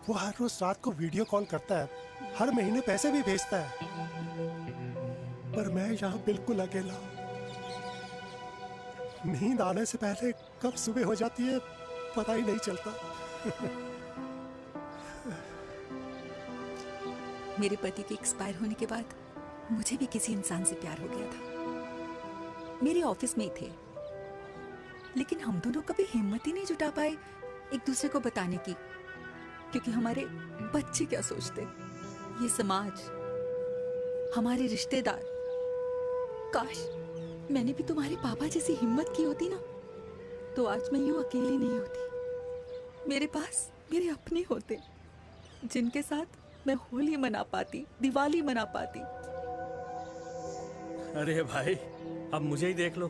वो हर रोज रात को वीडियो कॉल करता है, हर महीने पैसे भी भेजता है, पर मैं यहाँ बिल्कुल अकेला हूँ। नींद आने से पहले कब सुबह हो जाती है पता ही नहीं चलता। मेरे पति के एक्सपायर होने के बाद मुझे भी किसी इंसान से प्यार हो गया था। मेरे ऑफिस में ही थे, लेकिन हम दोनों कभी हिम्मत ही नहीं जुटा पाए एक दूसरे को बताने की, क्योंकि हमारे बच्चे क्या सोचते, ये समाज, हमारे रिश्तेदार। काश मैंने भी तुम्हारे पापा जैसी हिम्मत की होती ना, तो आज मैं यूं अकेली नहीं होती। मेरे पास मेरे अपने होते जिनके साथ मैं होली मना पाती, दिवाली मना पाती। अरे भाई, अब मुझे ही देख लो,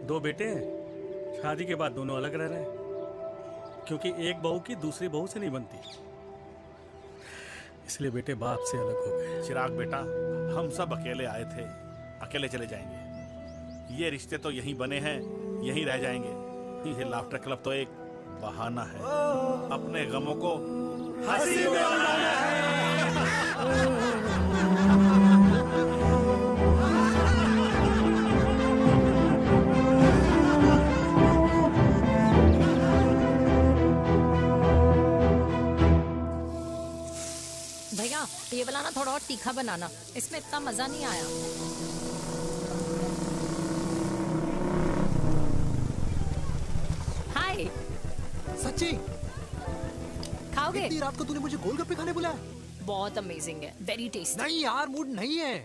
2 बेटे हैं, शादी के बाद दोनों अलग रह रहे हैं, क्योंकि एक बहू की दूसरी बहू से नहीं बनती, इसलिए बेटे बाप से अलग हो गए। चिराग बेटा, हम सब अकेले आए थे, अकेले चले जाएंगे। ये रिश्ते तो यहीं बने हैं, यहीं रह जाएंगे। ये लाफ्टर क्लब तो एक बहाना है अपने गमों को हंसी में उड़ाना है। भैया ये वाला ना थोड़ा और तीखा बनाना, इसमें इतना मजा नहीं आया। हाय। सच्ची? खाओगे? इतनी रात को तूने मुझे गोलगप्पे खाने बुलाया? बहुत अमेजिंग है, वेरी टेस्टी। नहीं यार, मूड नहीं है।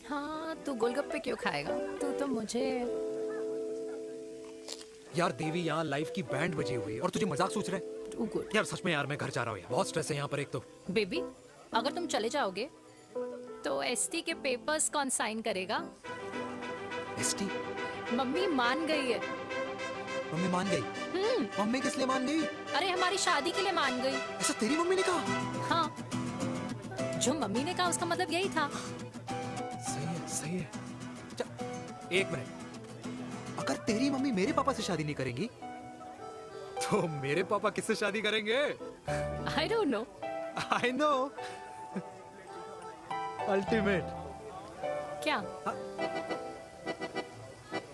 हाँ, तू गोलगप्पे क्यों खाएगा? तू तो मुझे यार देवी, यहाँ लाइफ की बैंड बजी हुई है और तुझे मजाक सोच रहे हैं? यार सच में यार, मैं घर जा रहा हूँ यार, बहुत स्ट्रेस है यहाँ पर। एक तो बेबी, अगर तुम चले जाओगे तो एसटी के पेपर्स कौन साइन करेगा? एसटी? मम्मी मान गई है। मम्मी मान गई? मम्मी किस लिए मान गई? अरे हमारी शादी के लिए मान गई। ऐसा तेरी मम्मी ने कहा? हाँ, जो मम्मी ने कहा उसका मतलब यही था। सही है, सही है। एक मिनट, अगर तेरी मम्मी मेरे पापा से शादी नहीं करेंगी तो मेरे पापा किससे शादी करेंगे? I don't know. I know. Ultimate. क्या?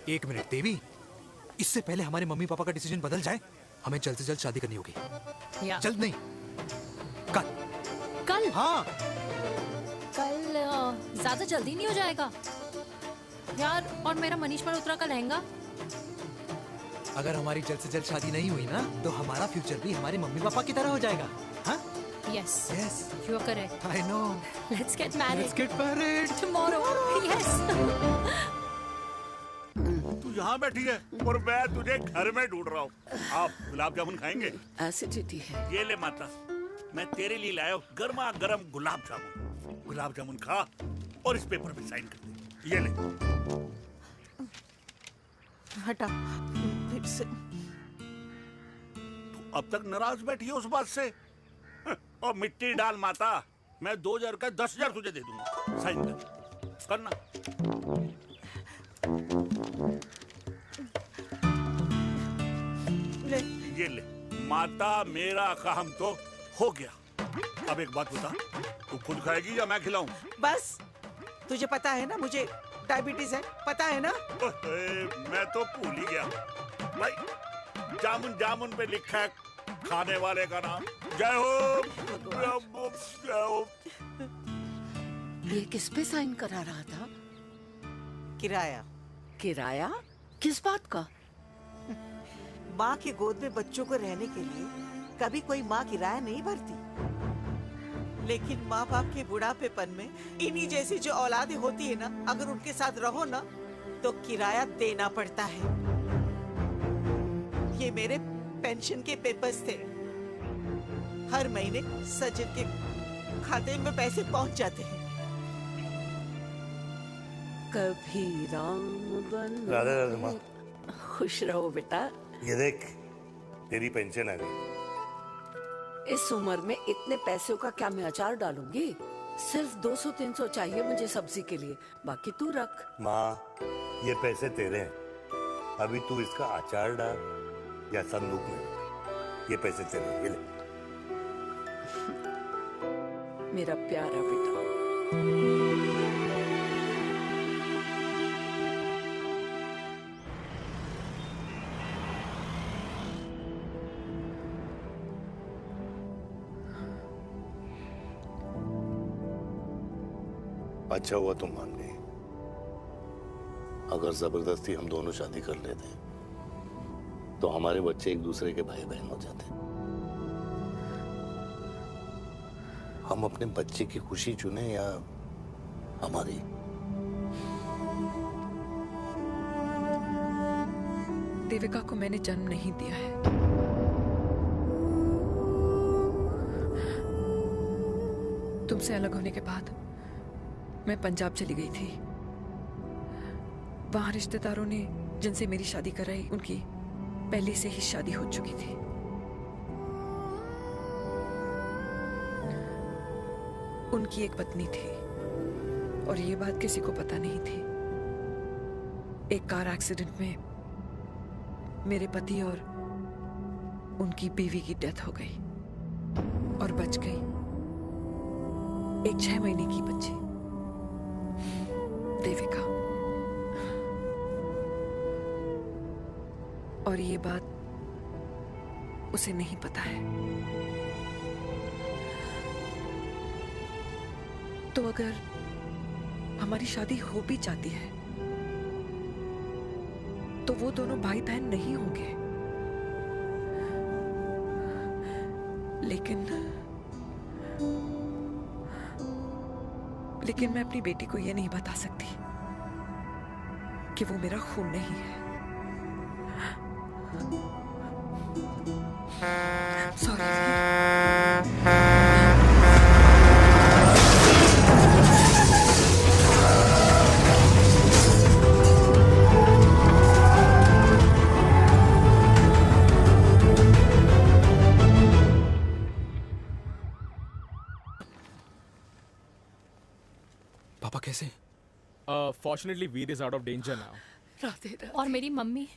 एक मिनट देवी, इससे पहले हमारे मम्मी पापा का डिसीजन बदल जाए, हमें जल्द से जल्द शादी करनी होगी। जल्द नहीं, कल। कल? हाँ। कल ज्यादा जल्दी नहीं हो जाएगा यार? और मेरा मनीष मल्होत्रा का लहंगा? अगर हमारी जल्द से जल्द शादी नहीं हुई ना, तो हमारा फ्यूचर भी हमारे मम्मी पापा की तरह हो जाएगा। हाँ? Yes. Yes. You are correct. I know. Let's get married. Let's get married. Tomorrow. Yes. तू यहाँ बैठी है और मैं तुझे घर में ढूंढ रहा हूँ। आप गुलाब जामुन खाएंगे? एसिडिटी है। ये ले माता, मैं तेरे लिए लाया हूँ गर्मा गर्म गुलाब जामुन। गुलाब जामुन खा और इस पेपर पे साइन कर दे। ये ले। हटा फिर से। तू अब तक नाराज बैठी है उस बात से? और मिट्टी डाल माता, मैं 2000 का 10,000 तुझे दे दूंगा। साइन कर, करना। ले। ये ले माता, मेरा काम तो हो गया। अब एक बात बता, तू खुद खाएगी या मैं खिलाऊं? बस, तुझे पता है ना मुझे डायबिटीज है, पता है ना? मैं तो भूल ही गया भाई। जामुन जामुन पे लिखा है खाने वाले का नाम। जय हो, जय हो। ये किस पे साइन करा रहा था? किराया। किराया? किस बात का? माँ के गोद में बच्चों को रहने के लिए कभी कोई माँ किराया नहीं भरती, लेकिन माँ बाप के बुढ़ापेपन में इन्हीं जैसी जो औलादें होती है ना, अगर उनके साथ रहो ना तो किराया देना पड़ता है। ये मेरे पेंशन के पेपर्स थे। हर महीने सचिन के खाते में पैसे पहुंच जाते हैं। कभी राम बन। राधे राधे माँ। खुश रहो बेटा। ये देख, तेरी पेंशन आ गई। इस उम्र में इतने पैसों का क्या मैं अचार डालूंगी? सिर्फ 200-300 चाहिए मुझे सब्जी के लिए, बाकी तू रख। माँ, ये पैसे तेरे हैं, अभी तू इसका अचार डाल या संदूक में रख। ये पैसे तेरे हैं, ये ले। मेरा प्यारा बेटा। अच्छा हुआ तुम मान गई। अगर जबरदस्ती हम दोनों शादी कर लेते तो हमारे बच्चे एक दूसरे के भाई बहन हो जाते। हम अपने बच्चे की खुशी चुने या हमारी? देविका को मैंने जन्म नहीं दिया है। तुमसे अलग होने के बाद मैं पंजाब चली गई थी। वहां रिश्तेदारों ने जिनसे मेरी शादी कराई, उनकी पहले से ही शादी हो चुकी थी। उनकी एक पत्नी थी और ये बात किसी को पता नहीं थी। एक कार एक्सीडेंट में मेरे पति और उनकी बीवी की डेथ हो गई और बच गई एक 6 महीने की बच्ची, देविका। और ये बात उसे नहीं पता है। तो अगर हमारी शादी हो भी जाती है तो वो दोनों भाई बहन नहीं होंगे। लेकिन मैं अपनी बेटी को ये नहीं बता सकती कि वो मेरा खून नहीं है। Fortunately Veer is out of danger now. Radhe Radhe. और मेरी मम्मी?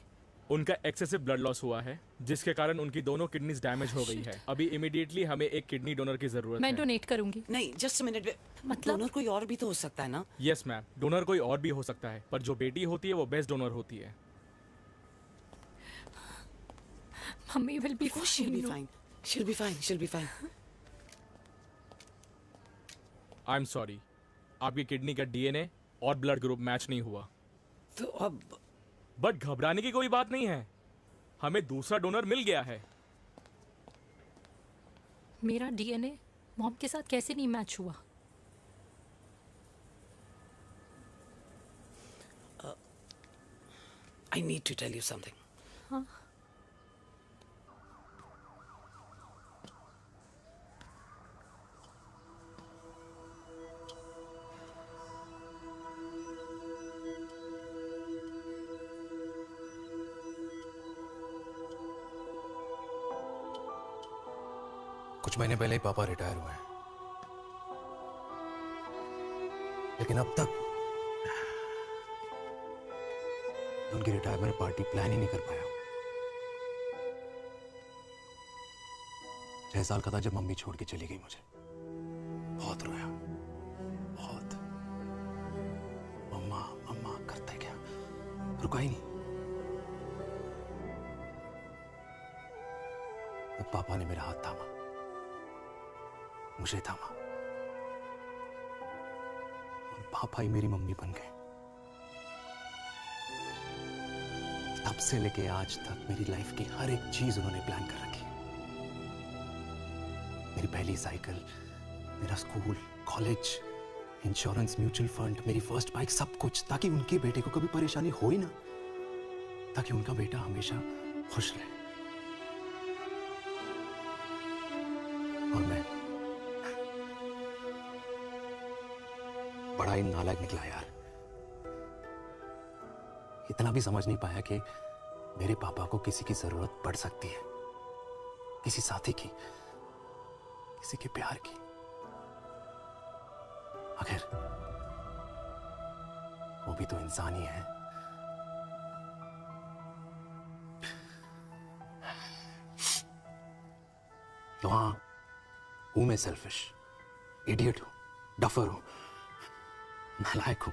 उनका एक्सेसिव ब्लड लॉस हुआ है जिसके कारण उनकी दोनों किडनीज डैमेज हो गई है। अभी इमीडिएटली हमें एक किडनी डोनर की जरूरत मैं है। डोनेट करूंगी। नहीं, जस्ट मिनट। मतलब डोनर कोई और भी तो हो सकता है ना? यस मैम, डोनर कोई और भी हो सकता है, पर जो बेटी होती है वो बेस्ट डोनर होती है। Mummy will be fine. She'll be fine. She'll be fine. She'll be fine. I am sorry, आपकी किडनी का डीएनए और ब्लड ग्रुप मैच नहीं हुआ। तो अब बट घबराने की कोई बात नहीं है, हमें दूसरा डोनर मिल गया है। मेरा डीएनए मॉम के साथ कैसे नहीं मैच हुआ? I need to tell you something. हाँ? कुछ महीने पहले ही पापा रिटायर हुए हैं, लेकिन अब तक उनकी रिटायरमेंट पार्टी प्लान ही नहीं कर पाया। 6 साल का था जब मम्मी छोड़ के चली गई मुझे। बहुत रोया, बहुत। मम्मा मम्मा करते क्या, रुका ही नहीं। तब पापा ने मेरा हाथ थामा, मुझे थामा, और पापा ही मेरी मम्मी बन गए। तब से लेके आज तक मेरी लाइफ की हर एक चीज उन्होंने प्लान कर रखी। मेरी पहली साइकिल, मेरा school, college, insurance, mutual fund, मेरी फर्स्ट बाइक, सब कुछ, ताकि उनके बेटे को कभी परेशानी हो ही ना, ताकि उनका बेटा हमेशा खुश रहे। और मैं बड़ा ही नालायक निकला यार। इतना भी समझ नहीं पाया कि मेरे पापा को किसी की जरूरत पड़ सकती है, किसी साथी की, किसी के प्यार की। आखिर वो भी तो इंसान ही है। तो हाँ, हूं मैं सेल्फिश, इडियट हूं, डफर हूं, नालायक हूं,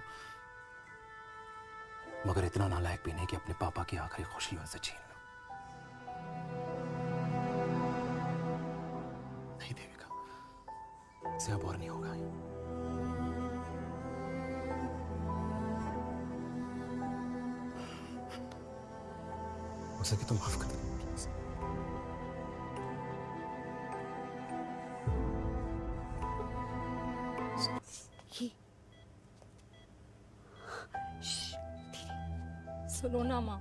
मगर इतना नालायक भी नहीं कि अपने पापा की आखिरी खुशी उनसे छीन लूं। नहीं देविका, इससे अब और नहीं होगा। हो सके तो माफ कर दो प्लीज। सुनो ना माँ,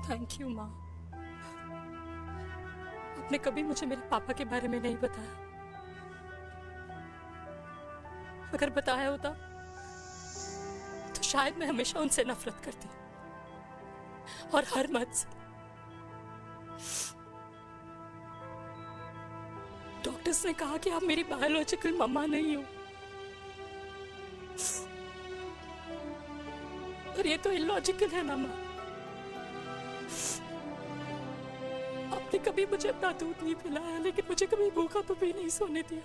थैंक यू माँ। आपने कभी मुझे मेरे पापा के बारे में नहीं बताया। अगर बताया होता तो शायद मैं हमेशा उनसे नफरत करती, और हर मत से। डॉक्टर्स ने कहा कि आप मेरी बायोलॉजिकल मम्मा नहीं हो, और ये तो इलॉजिकल है ना माँ। आपने कभी मुझे अपना दूध नहीं पिलाया, लेकिन मुझे कभी भूखा तो भी नहीं सोने दिया।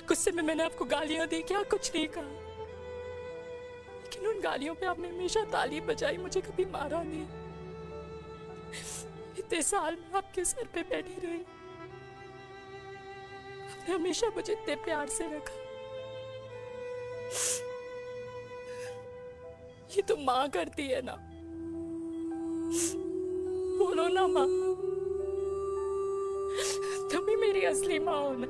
गुस्से में मैंने आपको गालियां दी, क्या कुछ नहीं कहा, लेकिन उन गालियों पे आपने हमेशा ताली बजाई, मुझे कभी मारा नहीं। इतने साल में आपके सर पे बैठी रही, आपने हमेशा मुझे इतने प्यार से रखा। ये तो माँ करती है ना, बोलो ना माँ, तुम ही मेरी असली माँ हो ना।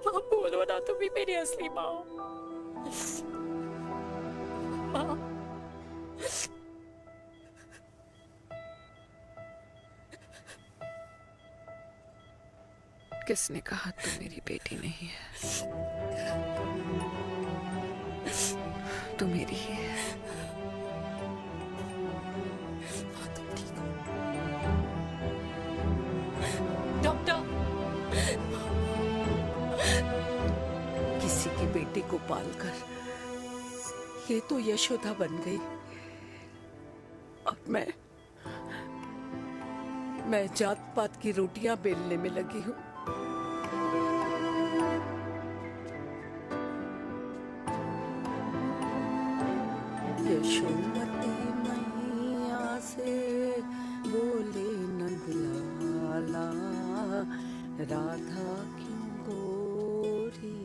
माँ बोलो ना, तुम ही मेरी असली माँ हो। माँ, किसने कहा तू मेरी बेटी नहीं है? तू मेरी ही है। डॉक्टर, किसी की बेटी को पालकर ये तो यशोदा बन गई और मैं जात पात की रोटियां बेलने में लगी हूँ। यशोमती मैया से बोले नंदलाला, राधा क्यों गोरी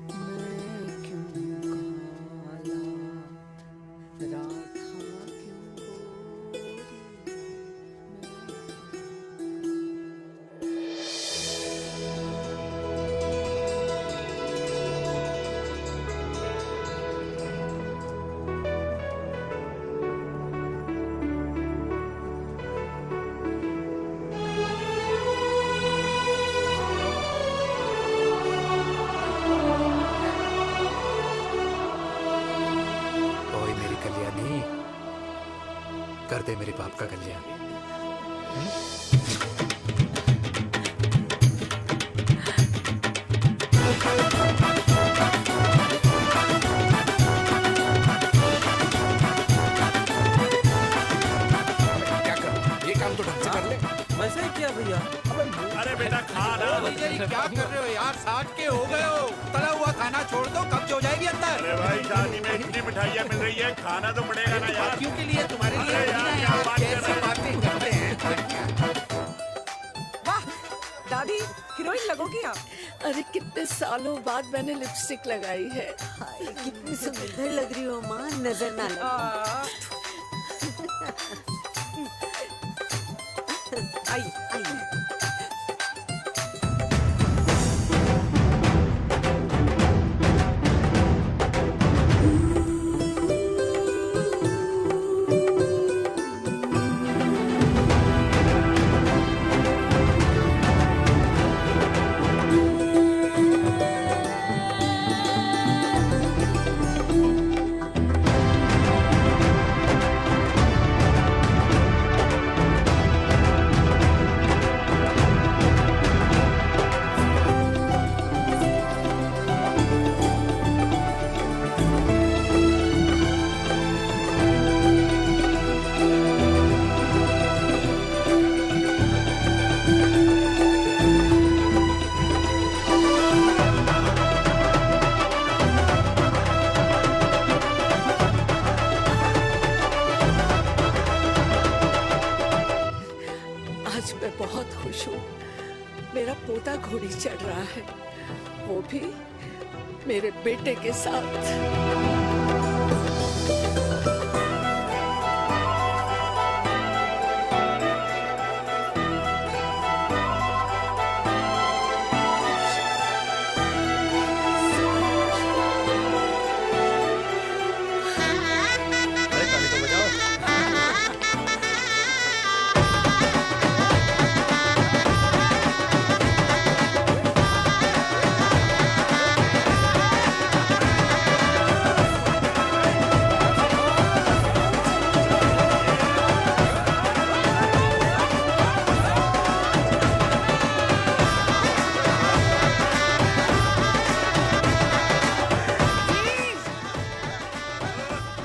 मैं क्यों काला, राधा क्यों गोरी। ओए मेरी कल्याणी, कर दे मेरे बाप का कल्याण। क्या कर, ये काम तो ढंग से कर ले। वैसे ही किया भैया। अरे बेटा खा ना। क्या कर रहे हो यार, 60 के हो गए हो, तला हुआ खाना छोड़ दो, कब्ज हो जाएगी अंदर। अरे भाई शादी में इतनी मिठाइयाँ मिल रही है, खाना तो पड़ेगा ना यार। क्यों के लिए तुम्हारे लिए अरे यार क्या बात कर रहे हैं? बातें करते हैं। वाह दादी, हीरोइन लगोगी आप। अरे कितने सालों बाद मैंने लिपस्टिक लगाई है। हाय, कितनी सुंदर लग रही हो माँ, नजर ना लगे। आइए आइए। आज मैं बहुत खुश हूँ। मेरा पोता घोड़ी चढ़ रहा है, वो भी मेरे बेटे के साथ।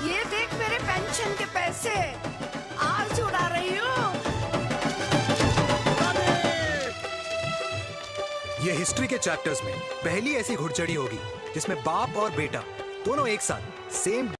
ये देख मेरे पेंशन के पैसे आज उड़ा रही हूँ। ये हिस्ट्री के चैप्टर्स में पहली ऐसी घुड़चढ़ी होगी जिसमें बाप और बेटा दोनों एक साथ सेम